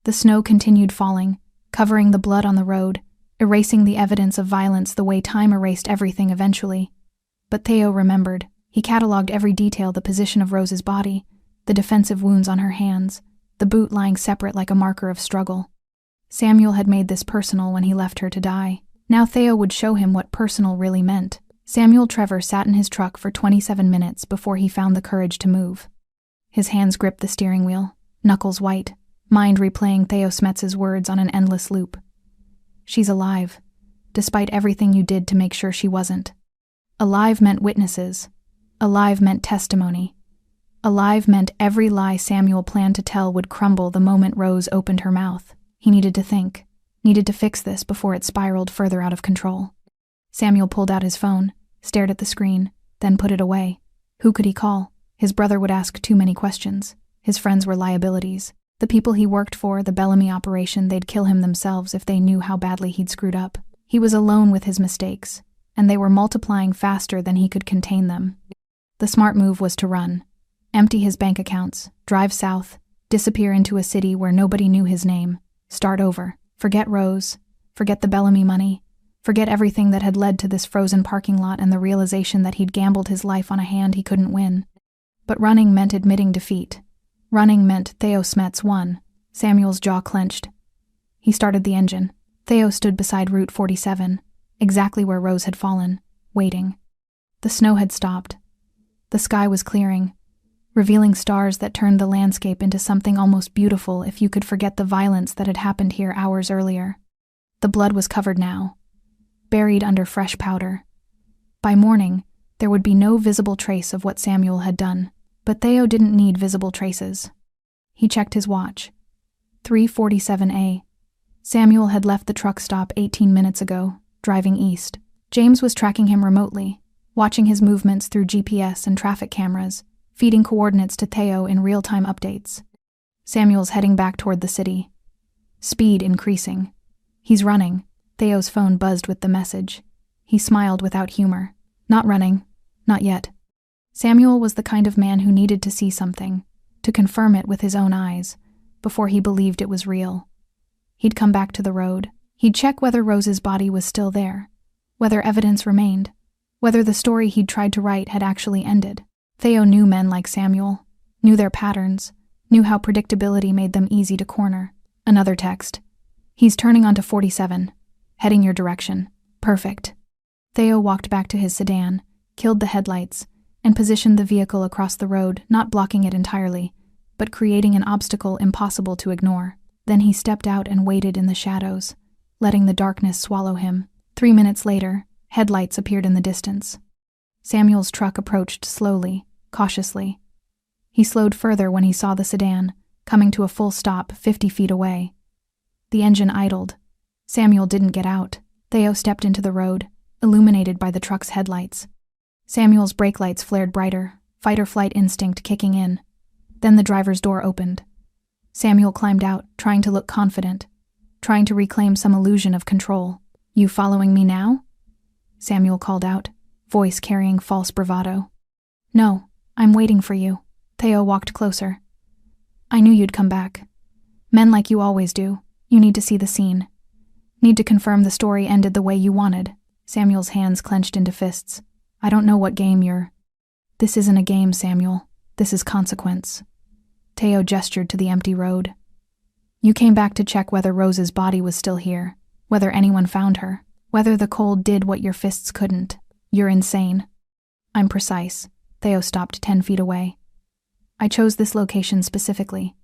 The snow continued falling, covering the blood on the road, erasing the evidence of violence the way time erased everything eventually. But Theo remembered. He catalogued every detail: the position of Rose's body, the defensive wounds on her hands, the boot lying separate like a marker of struggle. Samuel had made this personal when he left her to die. Now Theo would show him what personal really meant. Samuel Trevor sat in his truck for 27 minutes before he found the courage to move. His hands gripped the steering wheel, knuckles white, mind replaying Theo Smets's words on an endless loop. She's alive, despite everything you did to make sure she wasn't. Alive meant witnesses. Alive meant testimony. Alive meant every lie Samuel planned to tell would crumble the moment Rose opened her mouth. He needed to think, needed to fix this before it spiraled further out of control. Samuel pulled out his phone, stared at the screen, then put it away. Who could he call? His brother would ask too many questions. His friends were liabilities. The people he worked for, the Bellamy operation, they'd kill him themselves if they knew how badly he'd screwed up. He was alone with his mistakes, and they were multiplying faster than he could contain them. The smart move was to run. Empty his bank accounts, drive south, disappear into a city where nobody knew his name, start over, forget Rose, forget the Bellamy money, forget everything that had led to this frozen parking lot and the realization that he'd gambled his life on a hand he couldn't win. But running meant admitting defeat. Running meant Theo Smets won. Samuel's jaw clenched. He started the engine. Theo stood beside Route 47, exactly where Rose had fallen, waiting. The snow had stopped. The sky was clearing, revealing stars that turned the landscape into something almost beautiful if you could forget the violence that had happened here hours earlier. The blood was covered now, buried under fresh powder. By morning, there would be no visible trace of what Samuel had done, but Theo didn't need visible traces. He checked his watch. 3:47 a. Samuel had left the truck stop 18 minutes ago, driving east. James was tracking him remotely, watching his movements through GPS and traffic cameras, feeding coordinates to Theo in real-time updates. Samuel's heading back toward the city. Speed increasing. He's running. Theo's phone buzzed with the message. He smiled without humor. Not running. Not yet. Samuel was the kind of man who needed to see something, to confirm it with his own eyes, before he believed it was real. He'd come back to the road. He'd check whether Rose's body was still there, whether evidence remained, whether the story he'd tried to write had actually ended. Theo knew men like Samuel, knew their patterns, knew how predictability made them easy to corner. Another text. He's turning onto 47, heading your direction. Perfect. Theo walked back to his sedan, killed the headlights, and positioned the vehicle across the road, not blocking it entirely, but creating an obstacle impossible to ignore. Then he stepped out and waited in the shadows, letting the darkness swallow him. 3 minutes later, headlights appeared in the distance. Samuel's truck approached slowly, cautiously. He slowed further when he saw the sedan, coming to a full stop 50 feet away. The engine idled. Samuel didn't get out. Theo stepped into the road, illuminated by the truck's headlights. Samuel's brake lights flared brighter, fight-or-flight instinct kicking in. Then the driver's door opened. Samuel climbed out, trying to look confident, trying to reclaim some illusion of control. "You following me now?" Samuel called out, voice carrying false bravado. "No, I'm waiting for you." Theo walked closer. "I knew you'd come back. Men like you always do. You need to see the scene. Need to confirm the story ended the way you wanted." Samuel's hands clenched into fists. "I don't know what game you're—" "This isn't a game, Samuel. This is consequence." Theo gestured to the empty road. "You came back to check whether Rose's body was still here, whether anyone found her, whether the cold did what your fists couldn't. You're insane." "I'm precise." Theo stopped 10 feet away. "I chose this location specifically.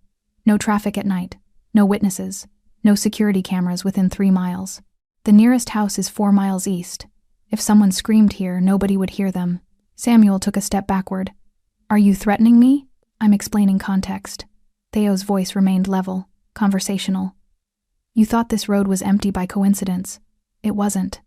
No traffic at night, no witnesses, no security cameras within 3 miles. The nearest house is 4 miles east. If someone screamed here, nobody would hear them." Samuel took a step backward. "Are you threatening me?" "I'm explaining context." Theo's voice remained level, conversational. "You thought this road was empty by coincidence. It wasn't.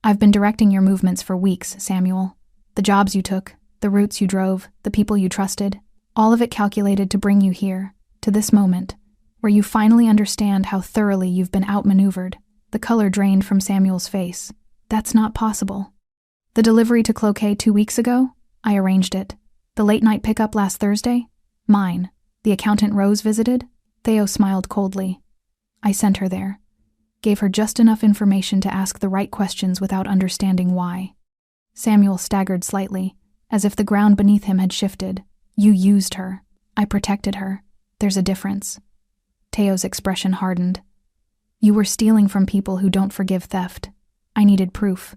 I've been directing your movements for weeks, Samuel. The jobs you took, the routes you drove, the people you trusted, all of it calculated to bring you here, to this moment, where you finally understand how thoroughly you've been outmaneuvered." The color drained from Samuel's face. "That's not possible." "The delivery to Cloquet 2 weeks ago? I arranged it. The late-night pickup last Thursday? Mine. The accountant Rose visited?" Theo smiled coldly. "I sent her there. Gave her just enough information to ask the right questions without understanding why." Samuel staggered slightly, as if the ground beneath him had shifted. "You used her. I protected her. There's a difference." Theo's expression hardened. "You were stealing from people who don't forgive theft. I needed proof.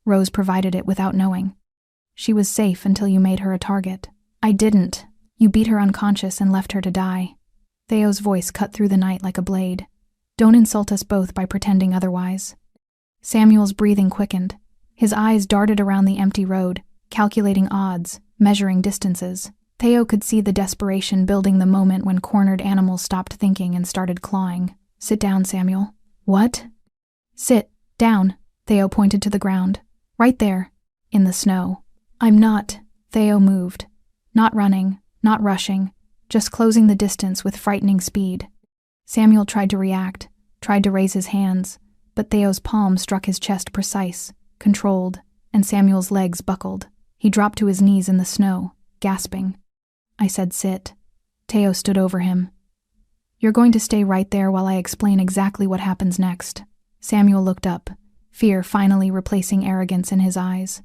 Rose provided it without knowing. She was safe until you made her a target. I didn't. You beat her unconscious and left her to die." Theo's voice cut through the night like a blade. "Don't insult us both by pretending otherwise." Samuel's breathing quickened. His eyes darted around the empty road, calculating odds, measuring distances. Theo could see the desperation building the moment when cornered animals stopped thinking and started clawing. "Sit down, Samuel." "What?" "Sit down." Theo pointed to the ground. "Right there, in the snow." "I'm not." Theo moved. Not running, not rushing, just closing the distance with frightening speed. Samuel tried to react, tried to raise his hands, but Theo's palm struck his chest precise, controlled, and Samuel's legs buckled. He dropped to his knees in the snow, gasping. "I said sit." Theo stood over him. "You're going to stay right there while I explain exactly what happens next." Samuel looked up, fear finally replacing arrogance in his eyes.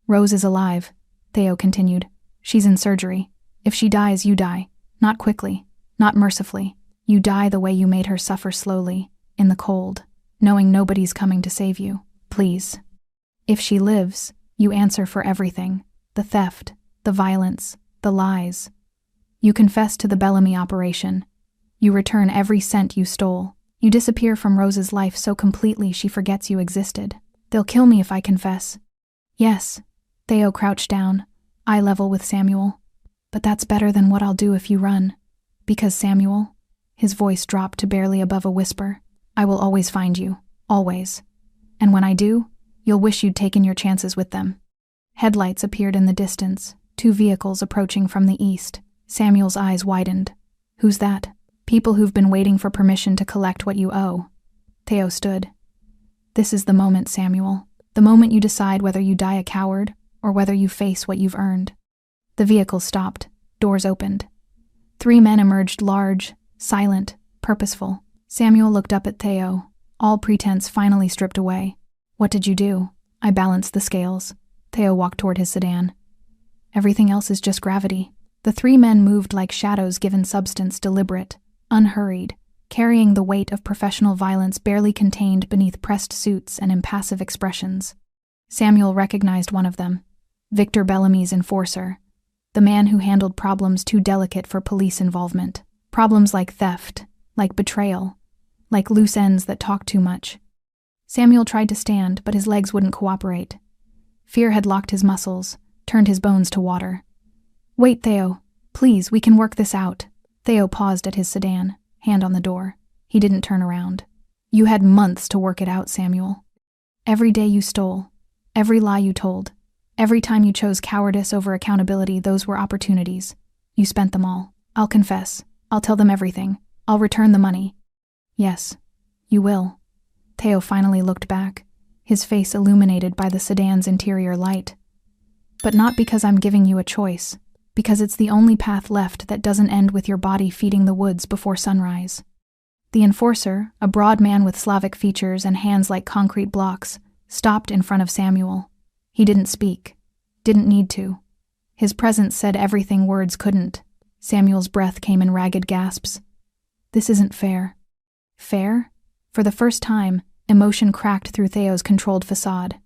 "Rose is alive," Theo continued. "She's in surgery. If she dies, you die. Not quickly, not mercifully. You die the way you made her suffer slowly, in the cold, knowing nobody's coming to save you. Please. If she lives, you answer for everything. The theft, the violence, the lies. You confess to the Bellamy operation. You return every cent you stole. You disappear from Rose's life so completely she forgets you existed. They'll kill me if I confess." "Yes." Theo crouched down, eye level with Samuel. "But that's better than what I'll do if you run. Because, Samuel," his voice dropped to barely above a whisper, "I will always find you. Always. And when I do, You'll wish you'd taken your chances with them. Headlights appeared in the distance, 2 vehicles approaching from the east. Samuel's eyes widened. Who's that? People who've been waiting for permission to collect what you owe. Theo stood. This is the moment, Samuel. The moment you decide whether you die a coward or whether you face what you've earned. The vehicle stopped. Doors opened. 3 men emerged, large, silent, purposeful. Samuel looked up at Theo, all pretense finally stripped away. What did you do? I balanced the scales. Theo walked toward his sedan. Everything else is just gravity. The 3 men moved like shadows given substance, deliberate, unhurried, carrying the weight of professional violence barely contained beneath pressed suits and impassive expressions. Samuel recognized one of them, Victor Bellamy's enforcer, the man who handled problems too delicate for police involvement. Problems like theft, like betrayal, like loose ends that talk too much. Samuel tried to stand, but his legs wouldn't cooperate. Fear had locked his muscles, turned his bones to water. Wait, Theo. Please, we can work this out. Theo paused at his sedan, hand on the door. He didn't turn around. You had months to work it out, Samuel. Every day you stole, every lie you told, every time you chose cowardice over accountability, those were opportunities. You spent them all. I'll confess. I'll tell them everything. I'll return the money. Yes, you will. Theo finally looked back, his face illuminated by the sedan's interior light. But not because I'm giving you a choice, because it's the only path left that doesn't end with your body feeding the woods before sunrise. The enforcer, a broad man with Slavic features and hands like concrete blocks, stopped in front of Samuel. He didn't speak, didn't need to. His presence said everything words couldn't. Samuel's breath came in ragged gasps. This isn't fair. Fair? For the first time, emotion cracked through Theo's controlled facade.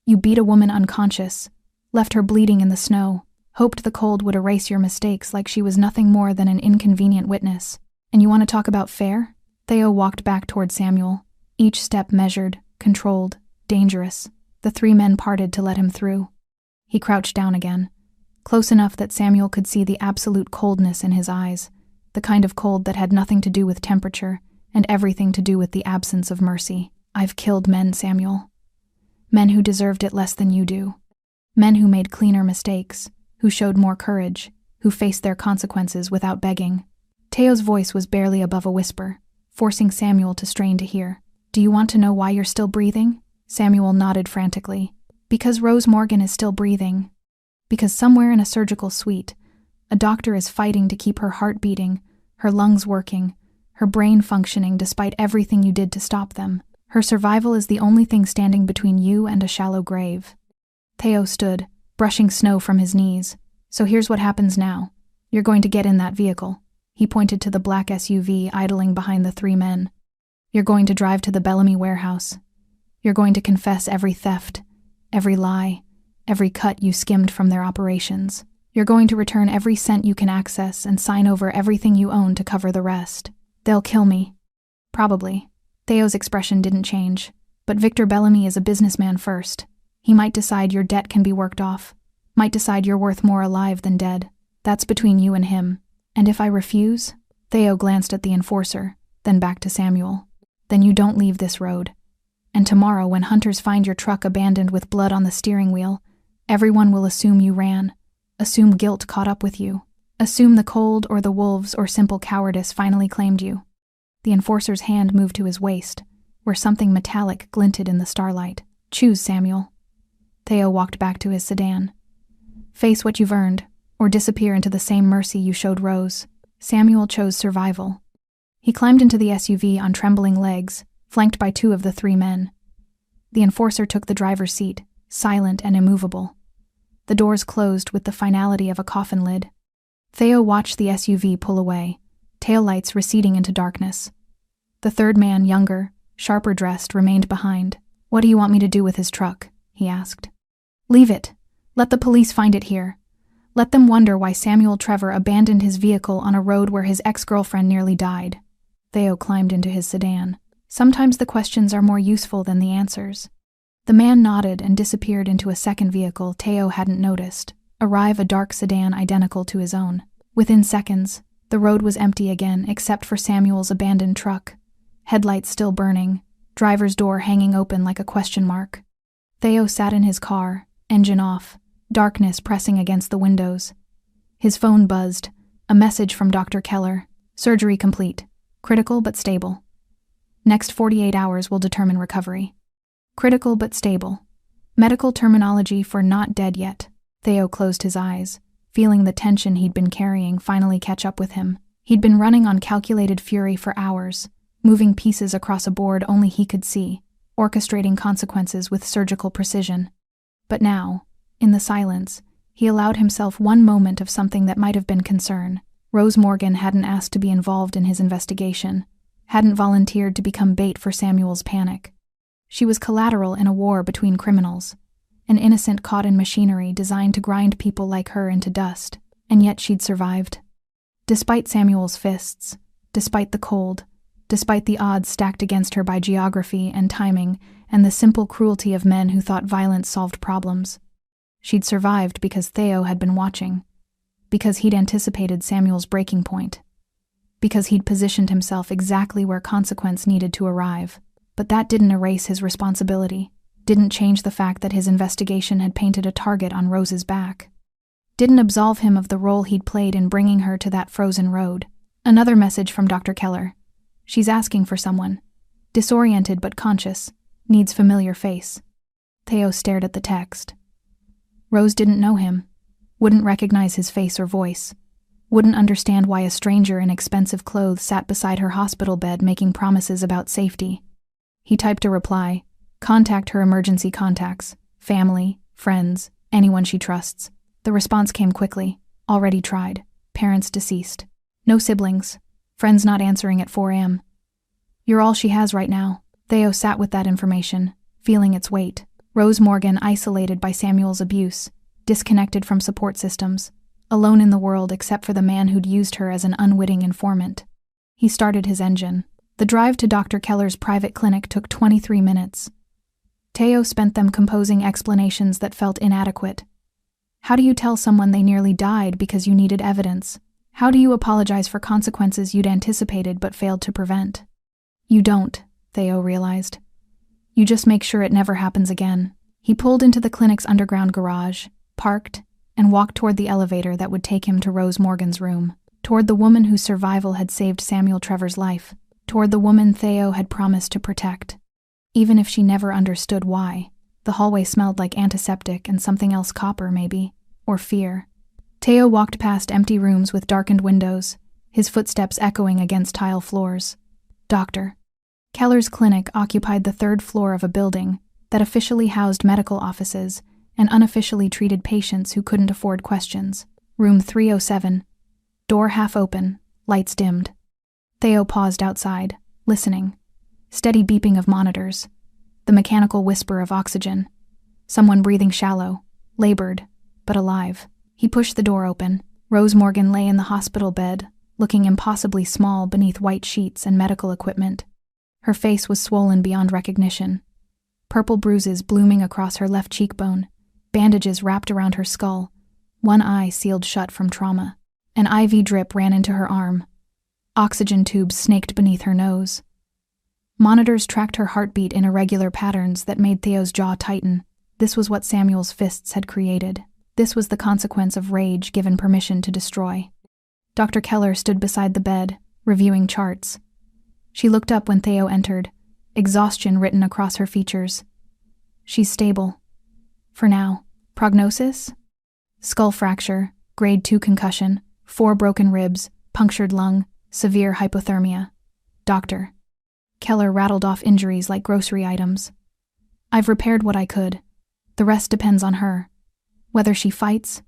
You beat a woman unconscious, left her bleeding in the snow, hoped the cold would erase your mistakes like she was nothing more than an inconvenient witness. And you want to talk about fair? Theo walked back toward Samuel, each step measured, controlled, dangerous. The 3 men parted to let him through. He crouched down again, close enough that Samuel could see the absolute coldness in his eyes, the kind of cold that had nothing to do with temperature and everything to do with the absence of mercy. I've killed men, Samuel. Men who deserved it less than you do. Men who made cleaner mistakes, who showed more courage, who faced their consequences without begging. Theo's voice was barely above a whisper, forcing Samuel to strain to hear. Do you want to know why you're still breathing? Samuel nodded frantically. Because Rose Morgan is still breathing. Because somewhere in a surgical suite, a doctor is fighting to keep her heart beating, her lungs working, her brain functioning despite everything you did to stop them. Her survival is the only thing standing between you and a shallow grave. Theo stood, brushing snow from his knees. So here's what happens now. You're going to get in that vehicle. He pointed to the black SUV idling behind the 3 men. You're going to drive to the Bellamy warehouse. You're going to confess every theft, every lie, every cut you skimmed from their operations. You're going to return every cent you can access and sign over everything you own to cover the rest. They'll kill me. Probably. Theo's expression didn't change, but Victor Bellamy is a businessman first. He might decide your debt can be worked off, might decide you're worth more alive than dead. That's between you and him. And if I refuse? Theo glanced at the enforcer, then back to Samuel. Then you don't leave this road. And tomorrow, when hunters find your truck abandoned with blood on the steering wheel, everyone will assume you ran, assume guilt caught up with you, assume the cold or the wolves or simple cowardice finally claimed you. The enforcer's hand moved to his waist, where something metallic glinted in the starlight. Choose, Samuel. Theo walked back to his sedan. Face what you've earned, or disappear into the same mercy you showed Rose. Samuel chose survival. He climbed into the SUV on trembling legs, flanked by 2 of the 3 men. The enforcer took the driver's seat, silent and immovable. The doors closed with the finality of a coffin lid. Theo watched the SUV pull away, taillights receding into darkness. The 3rd man, younger, sharper dressed, remained behind. What do you want me to do with his truck? He asked. Leave it. Let the police find it here. Let them wonder why Samuel Trevor abandoned his vehicle on a road where his ex-girlfriend nearly died. Theo climbed into his sedan. Sometimes the questions are more useful than the answers. The man nodded and disappeared into a second vehicle Theo hadn't noticed, arrive a dark sedan identical to his own. Within seconds, the road was empty again except for Samuel's abandoned truck, headlights still burning, driver's door hanging open like a question mark. Theo sat in his car, engine off, darkness pressing against the windows. His phone buzzed, a message from Dr. Keller. Surgery complete. Critical but stable. Next 48 hours will determine recovery. Critical but stable. Medical terminology for not dead yet. Theo closed his eyes, feeling the tension he'd been carrying finally catch up with him. He'd been running on calculated fury for hours, moving pieces across a board only he could see, orchestrating consequences with surgical precision. But now, in the silence, he allowed himself one moment of something that might have been concern. Rose Morgan hadn't asked to be involved in his investigation, hadn't volunteered to become bait for Samuel's panic. She was collateral in a war between criminals, an innocent caught in machinery designed to grind people like her into dust, and yet she'd survived. Despite Samuel's fists, despite the cold, despite the odds stacked against her by geography and timing and the simple cruelty of men who thought violence solved problems, she'd survived because Theo had been watching, because he'd anticipated Samuel's breaking point, because he'd positioned himself exactly where consequence needed to arrive. But that didn't erase his responsibility, didn't change the fact that his investigation had painted a target on Rose's back, didn't absolve him of the role he'd played in bringing her to that frozen road. Another message from Dr. Keller. She's asking for someone. Disoriented but conscious. Needs familiar face. Theo stared at the text. Rose didn't know him. Wouldn't recognize his face or voice. Wouldn't understand why a stranger in expensive clothes sat beside her hospital bed making promises about safety. He typed a reply. Contact her emergency contacts. Family, friends, anyone she trusts. The response came quickly. Already tried. Parents deceased. No siblings. Friends not answering at 4 a.m. You're all she has right now. Theo sat with that information, feeling its weight. Rose Morgan isolated by Samuel's abuse, disconnected from support systems, alone in the world except for the man who'd used her as an unwitting informant. He started his engine. The drive to Dr. Keller's private clinic took 23 minutes. Theo spent them composing explanations that felt inadequate. How do you tell someone they nearly died because you needed evidence? How do you apologize for consequences you'd anticipated but failed to prevent? You don't, Theo realized. You just make sure it never happens again. He pulled into the clinic's underground garage, parked, and walked toward the elevator that would take him to Rose Morgan's room, toward the woman whose survival had saved Samuel Trevor's life, toward the woman Theo had promised to protect. Even if she never understood why, the hallway smelled like antiseptic and something else, copper maybe, or fear. Theo walked past empty rooms with darkened windows, his footsteps echoing against tile floors. Dr. Keller's clinic occupied the 3rd floor of a building that officially housed medical offices and unofficially treated patients who couldn't afford questions. Room 307. Door half open, lights dimmed. Theo paused outside, listening. Steady beeping of monitors. The mechanical whisper of oxygen. Someone breathing shallow, labored, but alive. He pushed the door open. Rose Morgan lay in the hospital bed, looking impossibly small beneath white sheets and medical equipment. Her face was swollen beyond recognition. Purple bruises blooming across her left cheekbone, bandages wrapped around her skull, one eye sealed shut from trauma. An IV drip ran into her arm. Oxygen tubes snaked beneath her nose. Monitors tracked her heartbeat in irregular patterns that made Theo's jaw tighten. This was what Samuel's fists had created. This was the consequence of rage given permission to destroy. Dr. Keller stood beside the bed, reviewing charts. She looked up when Theo entered, exhaustion written across her features. She's stable. For now. Prognosis? Skull fracture, grade 2 concussion, 4 broken ribs, punctured lung, severe hypothermia. Doctor. Keller rattled off injuries like grocery items. I've repaired what I could. The rest depends on her. Whether she fights,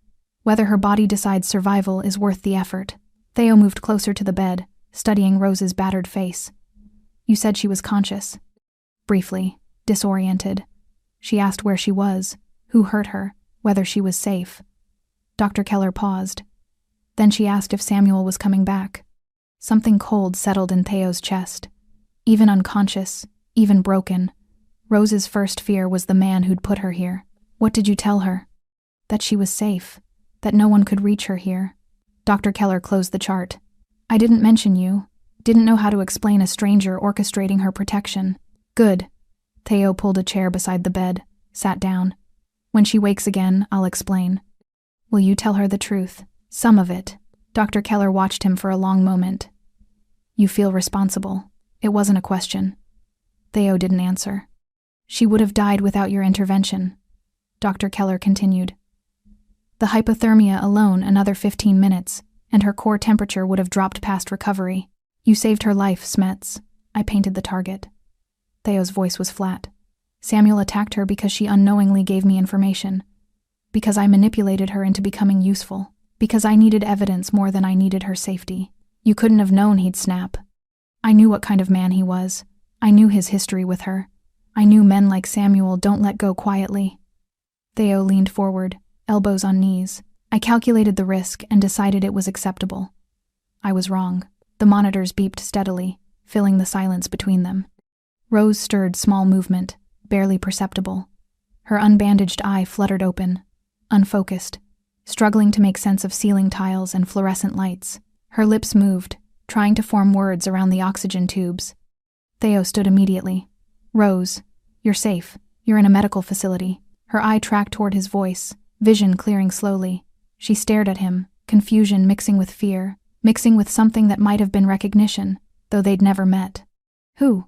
whether her body decides survival is worth the effort. Theo moved closer to the bed, studying Rose's battered face. You said she was conscious. Briefly, disoriented. She asked where she was, who hurt her, whether she was safe. Dr. Keller paused. Then she asked if Samuel was coming back. Something cold settled in Theo's chest. Even unconscious, even broken, Rose's first fear was the man who'd put her here. What did you tell her? That she was safe, that no one could reach her here. Dr. Keller closed the chart. I didn't mention you. Didn't know how to explain a stranger orchestrating her protection. Good. Theo pulled a chair beside the bed, sat down. When she wakes again, I'll explain. Will you tell her the truth? Some of it. Dr. Keller watched him for a long moment. You feel responsible. It wasn't a question. Theo didn't answer. She would have died without your intervention. Dr. Keller continued. The hypothermia alone another 15 minutes, and her core temperature would have dropped past recovery. You saved her life, Smets. I painted the target. Theo's voice was flat. Samuel attacked her because she unknowingly gave me information. Because I manipulated her into becoming useful. Because I needed evidence more than I needed her safety. You couldn't have known he'd snap. I knew what kind of man he was. I knew his history with her. I knew men like Samuel don't let go quietly. Theo leaned forward, elbows on knees. I calculated the risk and decided it was acceptable. I was wrong. The monitors beeped steadily, filling the silence between them. Rose stirred small movement, barely perceptible. Her unbandaged eye fluttered open, unfocused, struggling to make sense of ceiling tiles and fluorescent lights. Her lips moved, trying to form words around the oxygen tubes. Theo stood immediately. Rose, you're safe. You're in a medical facility. Her eye tracked toward his voice, vision clearing slowly. She stared at him, confusion mixing with fear, mixing with something that might have been recognition, though they'd never met. Who?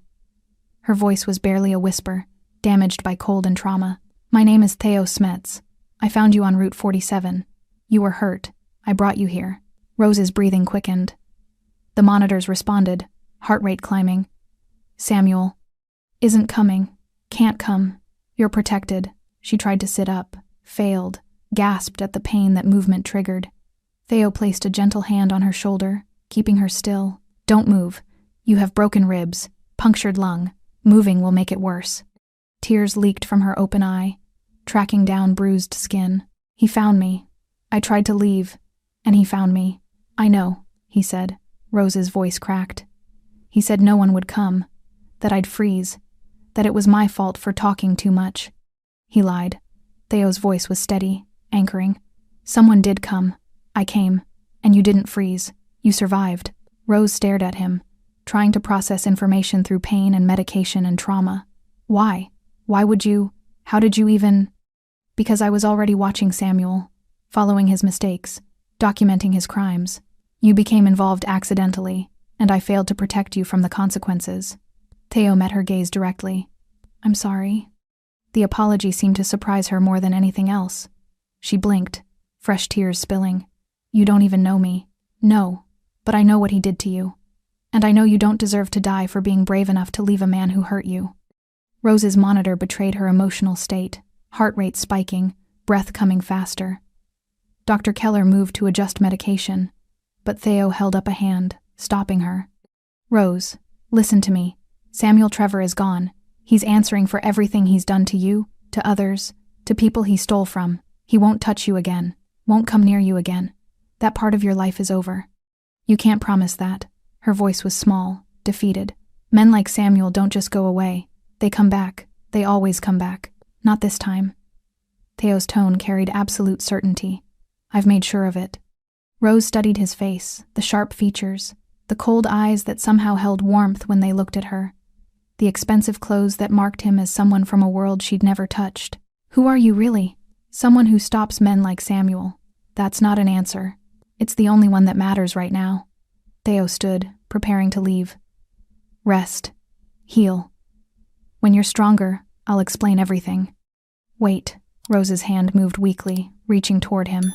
Her voice was barely a whisper, damaged by cold and trauma. My name is Theo Smets. I found you on Route 47. You were hurt. I brought you here. Rose's breathing quickened. The monitors responded, heart rate climbing. Samuel. Isn't coming. Can't come. You're protected. She tried to sit up, failed, gasped at the pain that movement triggered. Theo placed a gentle hand on her shoulder, keeping her still. Don't move. You have broken ribs, punctured lung. Moving will make it worse. Tears leaked from her open eye, tracking down bruised skin. He found me. I tried to leave, and he found me. I know, he said. Rose's voice cracked. He said no one would come, that I'd freeze, that it was my fault for talking too much. He lied. Theo's voice was steady, anchoring. Someone did come. I came, and you didn't freeze. You survived. Rose stared at him, trying to process information through pain and medication and trauma. Why? Why would you? How did you even? Because I was already watching Samuel, following his mistakes, documenting his crimes. You became involved accidentally, and I failed to protect you from the consequences. Theo met her gaze directly. I'm sorry. The apology seemed to surprise her more than anything else. She blinked, fresh tears spilling. You don't even know me. No, but I know what he did to you. And I know you don't deserve to die for being brave enough to leave a man who hurt you. Rose's monitor betrayed her emotional state, heart rate spiking, breath coming faster. Dr. Keller moved to adjust medication, but Theo held up a hand, stopping her. Rose, listen to me. Samuel Trevor is gone. He's answering for everything he's done to you, to others, to people he stole from. He won't touch you again, won't come near you again. That part of your life is over. You can't promise that. Her voice was small, defeated. Men like Samuel don't just go away. They come back. They always come back. Not this time. Theo's tone carried absolute certainty. I've made sure of it. Rose studied his face, the sharp features, the cold eyes that somehow held warmth when they looked at her, the expensive clothes that marked him as someone from a world she'd never touched. Who are you really? Someone who stops men like Samuel. That's not an answer. It's the only one that matters right now. Theo stood, preparing to leave. Rest. Heal. When you're stronger, I'll explain everything. Wait. Rose's hand moved weakly, reaching toward him.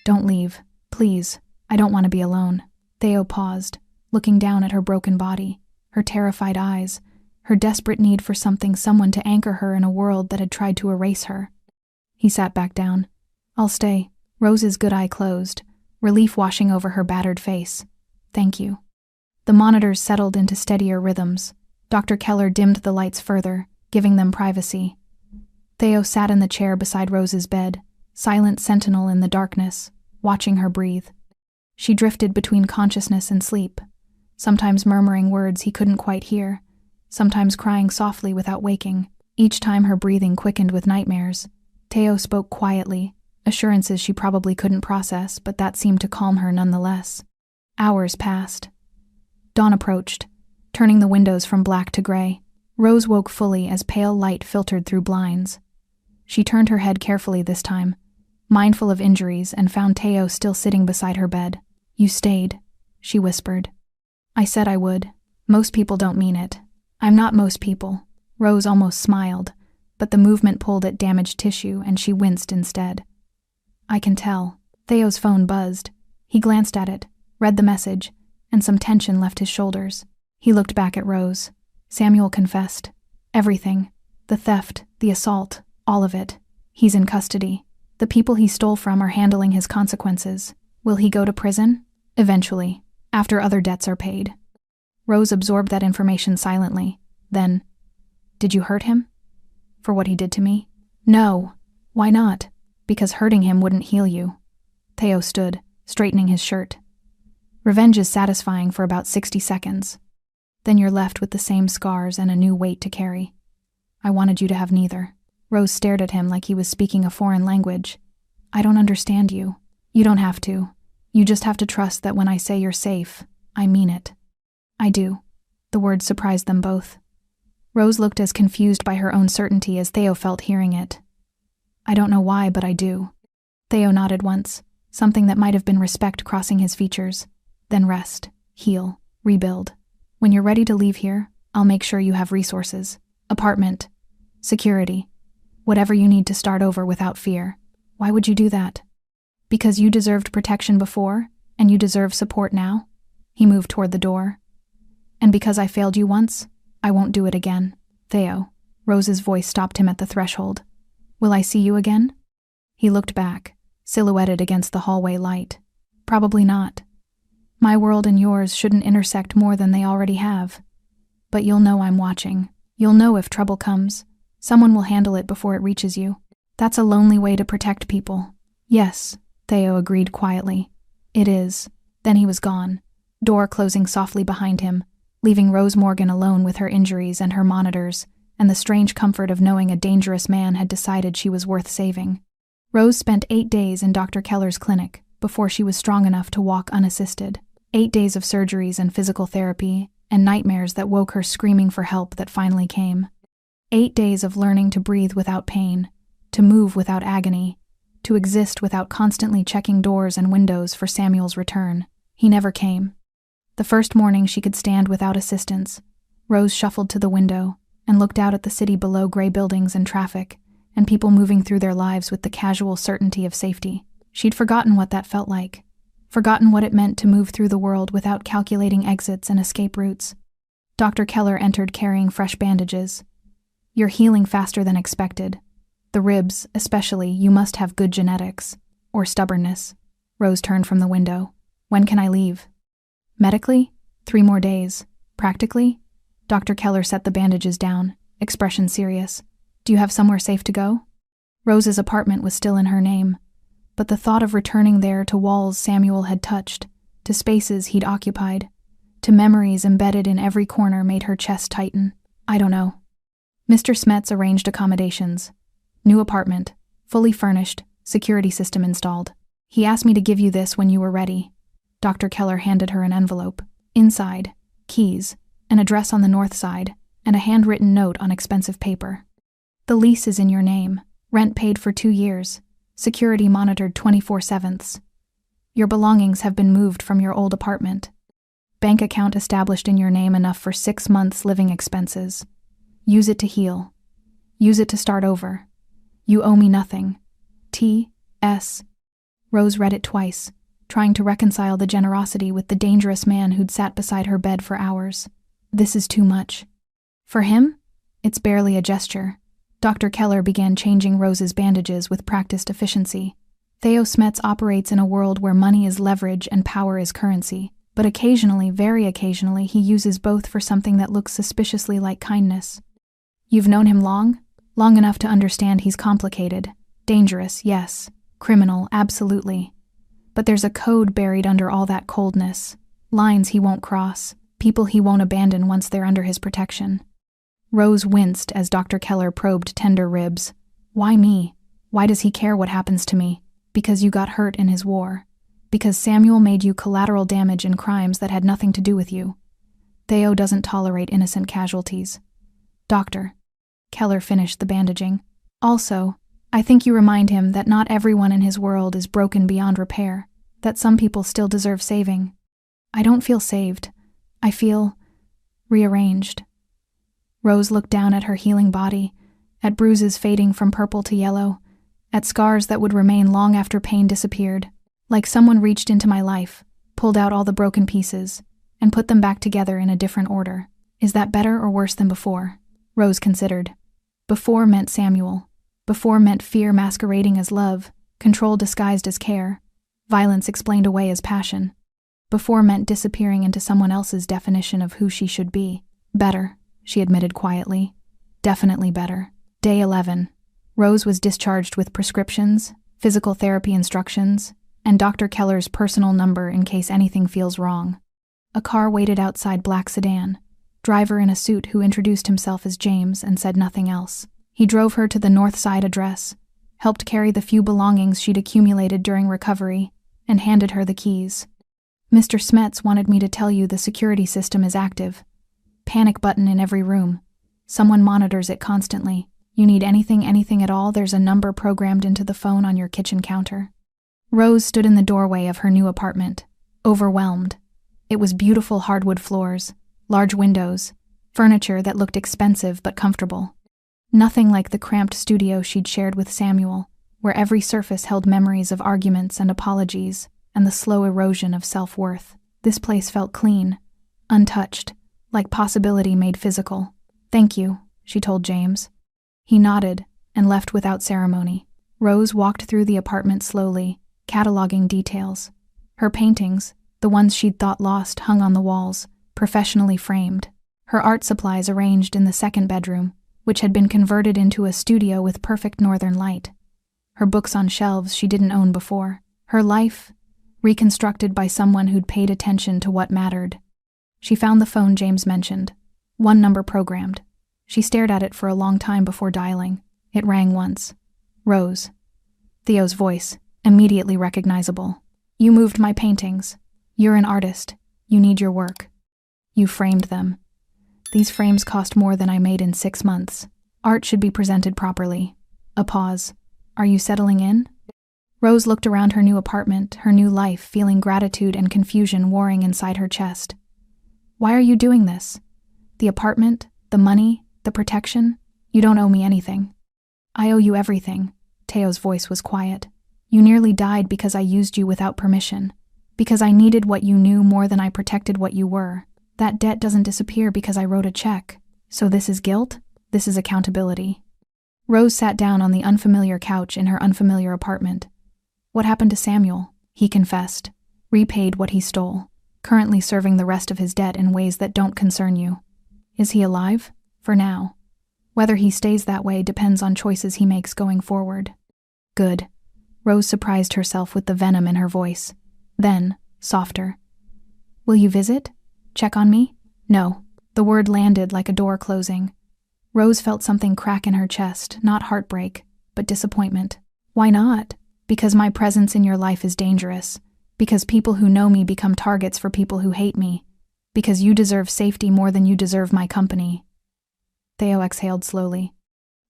Don't leave. Please. I don't want to be alone. Theo paused, looking down at her broken body, her terrified eyes, her desperate need for someone to anchor her in a world that had tried to erase her. He sat back down. I'll stay. Rose's good eye closed, relief washing over her battered face. Thank you. The monitors settled into steadier rhythms. Dr. Keller dimmed the lights further, giving them privacy. Theo sat in the chair beside Rose's bed, silent sentinel in the darkness, watching her breathe. She drifted between consciousness and sleep, sometimes murmuring words he couldn't quite hear, sometimes crying softly without waking. Each time her breathing quickened with nightmares. Theo spoke quietly, assurances she probably couldn't process, but that seemed to calm her nonetheless. Hours passed. Dawn approached, turning the windows from black to gray. Rose woke fully as pale light filtered through blinds. She turned her head carefully this time, mindful of injuries, and found Teo still sitting beside her bed. "You stayed," she whispered. "I said I would. Most people don't mean it." "I'm not most people." Rose almost smiled, but the movement pulled at damaged tissue and she winced instead. "I can tell." Theo's phone buzzed. He glanced at it, read the message, and some tension left his shoulders. He looked back at Rose. Samuel confessed. Everything. The theft, the assault, all of it. He's in custody. The people he stole from are handling his consequences. Will he go to prison? Eventually, after other debts are paid. Rose absorbed that information silently. Then, "Did you hurt him? For what he did to me?" "No." "Why not?" "Because hurting him wouldn't heal you." Theo stood, straightening his shirt. "Revenge is satisfying for about 60 seconds. Then you're left with the same scars and a new weight to carry. I wanted you to have neither." Rose stared at him like he was speaking a foreign language. "I don't understand you." "You don't have to. You just have to trust that when I say you're safe, I mean it." "I do." The words surprised them both. Rose looked as confused by her own certainty as Theo felt hearing it. "I don't know why, but I do." Theo nodded once, something that might have been respect crossing his features. "Then rest, heal, rebuild. When you're ready to leave here, I'll make sure you have resources. Apartment, security, whatever you need to start over without fear." "Why would you do that?" "Because you deserved protection before, and you deserve support now." He moved toward the door. "And because I failed you once, I won't do it again." "Theo," Rose's voice stopped him at the threshold. "Will I see you again?" He looked back, silhouetted against the hallway light. "Probably not. My world and yours shouldn't intersect more than they already have. But you'll know I'm watching. You'll know if trouble comes. Someone will handle it before it reaches you. That's a lonely way to protect people." "Yes," Theo agreed quietly. "It is." Then he was gone, door closing softly behind him, leaving Rose Morgan alone with her injuries and her monitors, and the strange comfort of knowing a dangerous man had decided she was worth saving. Rose spent 8 days in Dr. Keller's clinic before she was strong enough to walk unassisted. 8 days of surgeries and physical therapy, and nightmares that woke her screaming for help that finally came. 8 days of learning to breathe without pain, to move without agony, to exist without constantly checking doors and windows for Samuel's return. He never came. The first morning she could stand without assistance, Rose shuffled to the window and looked out at the city below gray buildings and traffic, and people moving through their lives with the casual certainty of safety. She'd forgotten what that felt like, forgotten what it meant to move through the world without calculating exits and escape routes. Dr. Keller entered carrying fresh bandages. "You're healing faster than expected. The ribs, especially, you must have good genetics. Or stubbornness." Rose turned from the window. "When can I leave?" "Medically? 3 more days. Practically?" Dr. Keller set the bandages down, expression serious. "Do you have somewhere safe to go?" Rose's apartment was still in her name, but the thought of returning there to walls Samuel had touched, to spaces he'd occupied, to memories embedded in every corner made her chest tighten. "I don't know." Mr. Smets arranged accommodations. New apartment, fully furnished, security system installed. "He asked me to give you this when you were ready." Dr. Keller handed her an envelope. Inside, keys, an address on the north side, and a handwritten note on expensive paper. "The lease is in your name, rent paid for 2 years, security monitored 24/7. Your belongings have been moved from your old apartment. Bank account established in your name enough for 6 months' living expenses. Use it to heal. Use it to start over. You owe me nothing. T.S." Rose read it twice, trying to reconcile the generosity with the dangerous man who'd sat beside her bed for hours. This is too much. For him, it's barely a gesture. Dr. Keller began changing Rose's bandages with practiced efficiency. Theo Smets operates in a world where money is leverage and power is currency, but occasionally, very occasionally, he uses both for something that looks suspiciously like kindness. "You've known him long? Long enough to understand he's complicated. Dangerous, yes. Criminal, absolutely. But there's a code buried under all that coldness. Lines he won't cross. People he won't abandon once they're under his protection." Rose winced as Dr. Keller probed tender ribs. "Why me? Why does he care what happens to me? Because you got hurt in his war. Because Samuel made you collateral damage in crimes that had nothing to do with you. Theo doesn't tolerate innocent casualties." "Doctor." Keller finished the bandaging. "Also, I think you remind him that not everyone in his world is broken beyond repair, that some people still deserve saving. I don't feel saved. I feel rearranged. Rose looked down at her healing body, at bruises fading from purple to yellow, at scars that would remain long after pain disappeared. Like someone reached into my life, pulled out all the broken pieces, and put them back together in a different order. Is that better or worse than before? Rose considered. Before meant Samuel. Before meant fear masquerading as love, control disguised as care, violence explained away as passion. Before meant disappearing into someone else's definition of who she should be. Better, she admitted quietly. Definitely better. Day 11. Rose was discharged with prescriptions, physical therapy instructions, and Dr. Keller's personal number in case anything feels wrong. A car waited outside black sedan, driver in a suit who introduced himself as James and said nothing else. He drove her to the North Side address, helped carry the few belongings she'd accumulated during recovery, and handed her the keys. Mr. Smets wanted me to tell you the security system is active. Panic button in every room. Someone monitors it constantly. You need anything at all, there's a number programmed into the phone on your kitchen counter. Rose stood in the doorway of her new apartment, overwhelmed. It was beautiful hardwood floors, large windows, furniture that looked expensive but comfortable. Nothing like the cramped studio she'd shared with Samuel, where every surface held memories of arguments and apologies and the slow erosion of self-worth. This place felt clean, untouched, like possibility made physical. Thank you, she told James. He nodded and left without ceremony. Rose walked through the apartment slowly, cataloging details. Her paintings, the ones she'd thought lost, hung on the walls, professionally framed. Her art supplies arranged in the second bedroom, which had been converted into a studio with perfect northern light. Her books on shelves she didn't own before. Her life, reconstructed by someone who'd paid attention to what mattered. She found the phone James mentioned. One number programmed. She stared at it for a long time before dialing. It rang once. Rose. Theo's voice, immediately recognizable. You moved my paintings. You're an artist. You need your work. You framed them. These frames cost more than I made in 6 months. Art should be presented properly. A pause. Are you settling in? Rose looked around her new apartment, her new life, feeling gratitude and confusion warring inside her chest. Why are you doing this? The apartment, the money, the protection? You don't owe me anything. I owe you everything. Theo's voice was quiet. You nearly died because I used you without permission. Because I needed what you knew more than I protected what you were. That debt doesn't disappear because I wrote a check. So this is guilt? This is accountability. Rose sat down on the unfamiliar couch in her unfamiliar apartment. What happened to Samuel? He confessed. Repaid what he stole. Currently serving the rest of his debt in ways that don't concern you. Is he alive? For now. Whether he stays that way depends on choices he makes going forward. Good. Rose surprised herself with the venom in her voice. Then, softer. Will you visit? Check on me? No. The word landed like a door closing. Rose felt something crack in her chest, not heartbreak, but disappointment. Why not? Because my presence in your life is dangerous. Because people who know me become targets for people who hate me. Because you deserve safety more than you deserve my company. Theo exhaled slowly.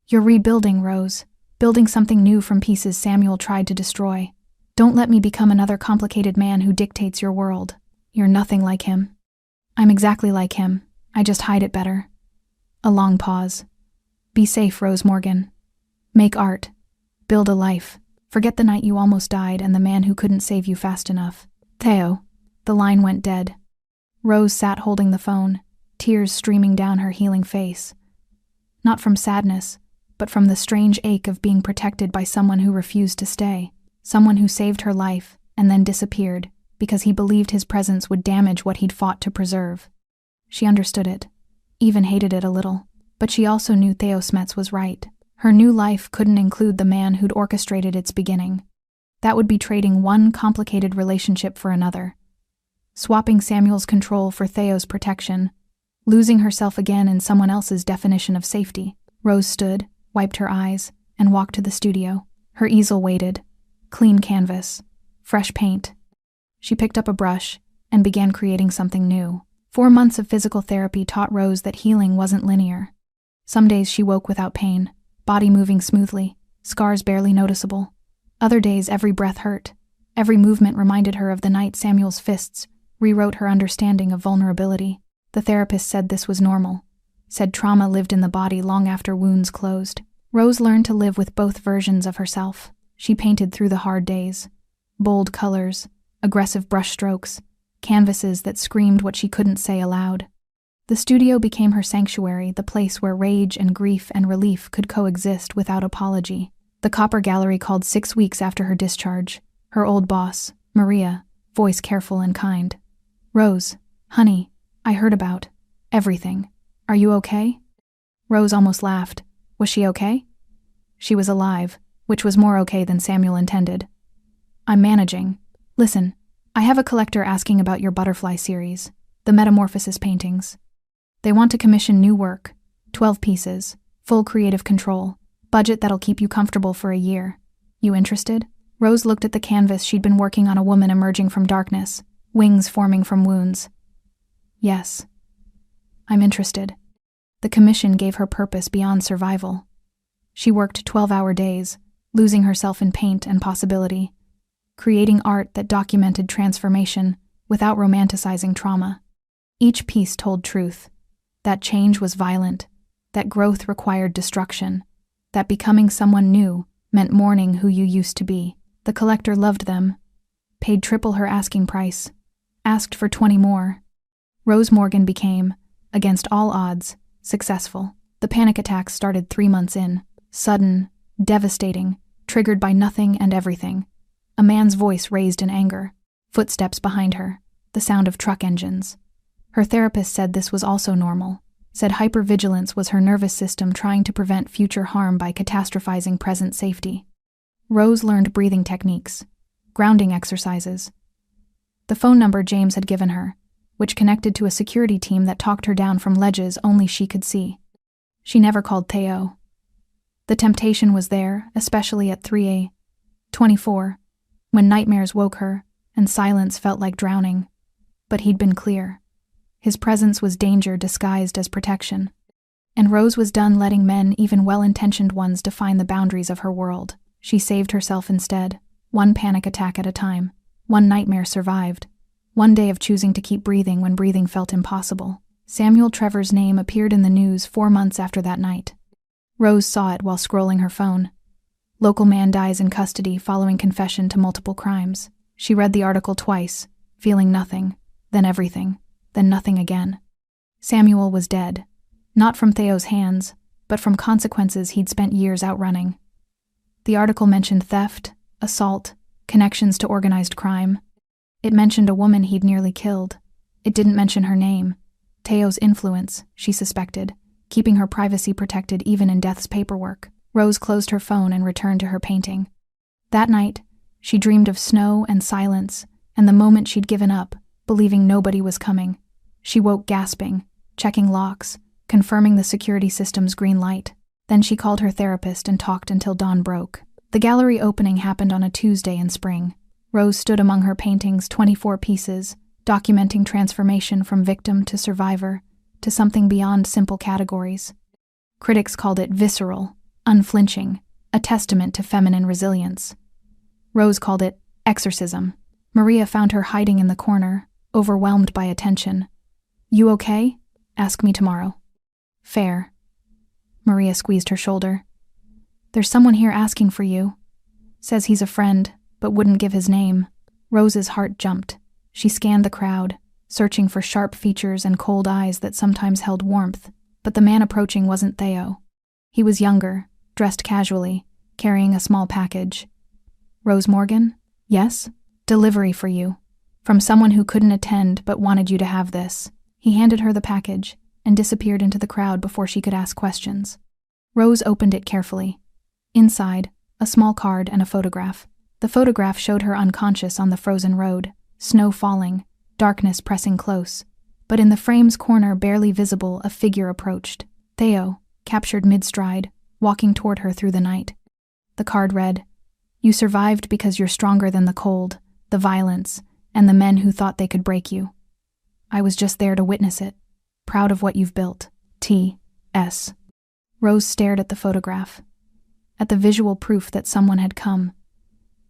You're rebuilding, Rose. Building something new from pieces Samuel tried to destroy. Don't let me become another complicated man who dictates your world. You're nothing like him. I'm exactly like him. I just hide it better. A long pause. Be safe, Rose Morgan. Make art. Build a life. Forget the night you almost died and the man who couldn't save you fast enough. Theo. The line went dead. Rose sat holding the phone, tears streaming down her healing face. Not from sadness, but from the strange ache of being protected by someone who refused to stay. Someone who saved her life and then disappeared because he believed his presence would damage what he'd fought to preserve. She understood it, even hated it a little, but she also knew Theo Smets was right. Her new life couldn't include the man who'd orchestrated its beginning. That would be trading one complicated relationship for another. Swapping Samuel's control for Theo's protection, losing herself again in someone else's definition of safety. Rose stood, wiped her eyes, and walked to the studio. Her easel waited. Clean canvas. Fresh paint. She picked up a brush and began creating something new. 4 months of physical therapy taught Rose that healing wasn't linear. Some days she woke without pain, body moving smoothly. scars barely noticeable. Other days, every breath hurt. Every movement reminded her of the night Samuel's fists rewrote her understanding of vulnerability. The therapist said this was normal, said trauma lived in the body long after wounds closed. Rose learned to live with both versions of herself. She painted through the hard days. Bold colors, aggressive brushstrokes, canvases that screamed what she couldn't say aloud. The studio became her sanctuary, the place where rage and grief and relief could coexist without apology. The Copper Gallery called 6 weeks after her discharge. Her old boss, Maria, voice careful and kind. "Rose, honey, I heard about everything. Are you okay?" Rose almost laughed. Was she okay? She was alive, which was more okay than Samuel intended. "I'm managing. Listen, I have a collector asking about your butterfly series, the Metamorphosis paintings. They want to commission new work, 12 pieces, full creative control, budget that'll keep you comfortable for a year. You interested?" Rose looked at the canvas she'd been working on, a woman emerging from darkness, wings forming from wounds. "Yes. I'm interested." The commission gave her purpose beyond survival. She worked 12-hour days, losing herself in paint and possibility, creating art that documented transformation without romanticizing trauma. Each piece told truth, that change was violent, that growth required destruction, that becoming someone new meant mourning who you used to be. The collector loved them, paid triple her asking price, asked for 20 more. Rose Morgan became, against all odds, successful. The panic attacks started 3 months in, sudden, devastating, triggered by nothing and everything. A man's voice raised in anger, footsteps behind her, the sound of truck engines. Her therapist said this was also normal, said hypervigilance was her nervous system trying to prevent future harm by catastrophizing present safety. Rose learned breathing techniques, grounding exercises. The phone number James had given her, which connected to a security team that talked her down from ledges only she could see. She never called Theo. The temptation was there, especially at 3:24, when nightmares woke her and silence felt like drowning. But he'd been clear. His presence was danger disguised as protection. And Rose was done letting men, even well-intentioned ones, define the boundaries of her world. She saved herself instead, one panic attack at a time. One nightmare survived. One day of choosing to keep breathing when breathing felt impossible. Samuel Trevor's name appeared in the news 4 months after that night. Rose saw it while scrolling her phone. Local man dies in custody following confession to multiple crimes. She read the article twice, feeling nothing, then everything, then nothing again. Samuel was dead. Not from Theo's hands, but from consequences he'd spent years outrunning. The article mentioned theft, assault, connections to organized crime. It mentioned a woman he'd nearly killed. It didn't mention her name. Theo's influence, she suspected, keeping her privacy protected even in death's paperwork. Rose closed her phone and returned to her painting. That night, she dreamed of snow and silence, and the moment she'd given up, believing nobody was coming. She woke gasping, checking locks, confirming the security system's green light. Then she called her therapist and talked until dawn broke. The gallery opening happened on a Tuesday in spring. Rose stood among her paintings, 24 pieces, documenting transformation from victim to survivor, to something beyond simple categories. Critics called it visceral, unflinching, a testament to feminine resilience. Rose called it exorcism. Maria found her hiding in the corner, overwhelmed by attention. "You okay? Ask me tomorrow." "Fair." Maria squeezed her shoulder. "There's someone here asking for you. Says he's a friend, but wouldn't give his name." Rose's heart jumped. She scanned the crowd, searching for sharp features and cold eyes that sometimes held warmth, but the man approaching wasn't Theo. He was younger, dressed casually, carrying a small package. "Rose Morgan? Yes? Delivery for you. From someone who couldn't attend but wanted you to have this." He handed her the package and disappeared into the crowd before she could ask questions. Rose opened it carefully. Inside, a small card and a photograph. The photograph showed her unconscious on the frozen road, snow falling, darkness pressing close. But in the frame's corner, barely visible, a figure approached. Theo, captured mid-stride, walking toward her through the night. The card read, "You survived because you're stronger than the cold, the violence, and the men who thought they could break you. I was just there to witness it. Proud of what you've built. T.S." Rose stared at the photograph. at the visual proof that someone had come,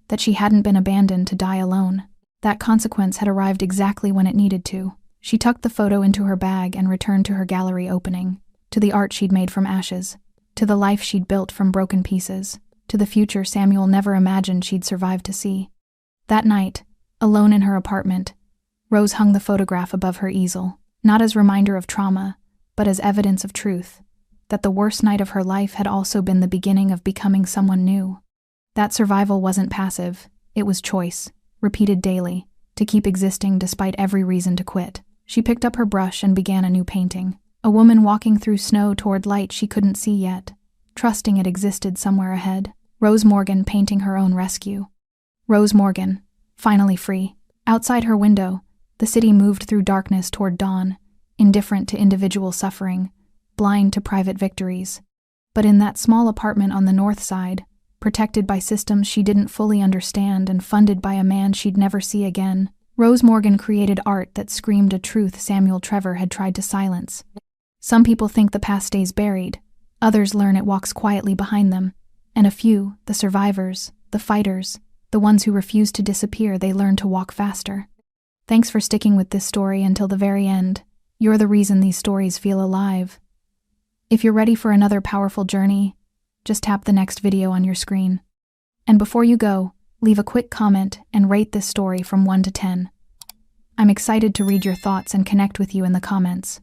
that she hadn't been abandoned to die alone. That consequence had arrived exactly when it needed to. She tucked the photo into her bag and returned to her gallery opening, to the art she'd made from ashes, to the life she'd built from broken pieces, to the future Samuel never imagined she'd survive to see. That night, alone in her apartment, Rose hung the photograph above her easel, not as reminder of trauma, but as evidence of truth, that the worst night of her life had also been the beginning of becoming someone new. That survival wasn't passive, it was choice, repeated daily, to keep existing despite every reason to quit. She picked up her brush and began a new painting, a woman walking through snow toward light she couldn't see yet, trusting it existed somewhere ahead. Rose Morgan painting her own rescue. Rose Morgan, finally free. Outside her window, the city moved through darkness toward dawn, indifferent to individual suffering, blind to private victories. But in that small apartment on the north side, protected by systems she didn't fully understand and funded by a man she'd never see again, Rose Morgan created art that screamed a truth Samuel Trevor had tried to silence. Some people think the past stays buried, others learn it walks quietly behind them, and a few, the survivors, the fighters, the ones who refuse to disappear, they learn to walk faster. Thanks for sticking with this story until the very end. You're the reason these stories feel alive. If you're ready for another powerful journey, just tap the next video on your screen. And before you go, leave a quick comment and rate this story from 1 to 10. I'm excited to read your thoughts and connect with you in the comments.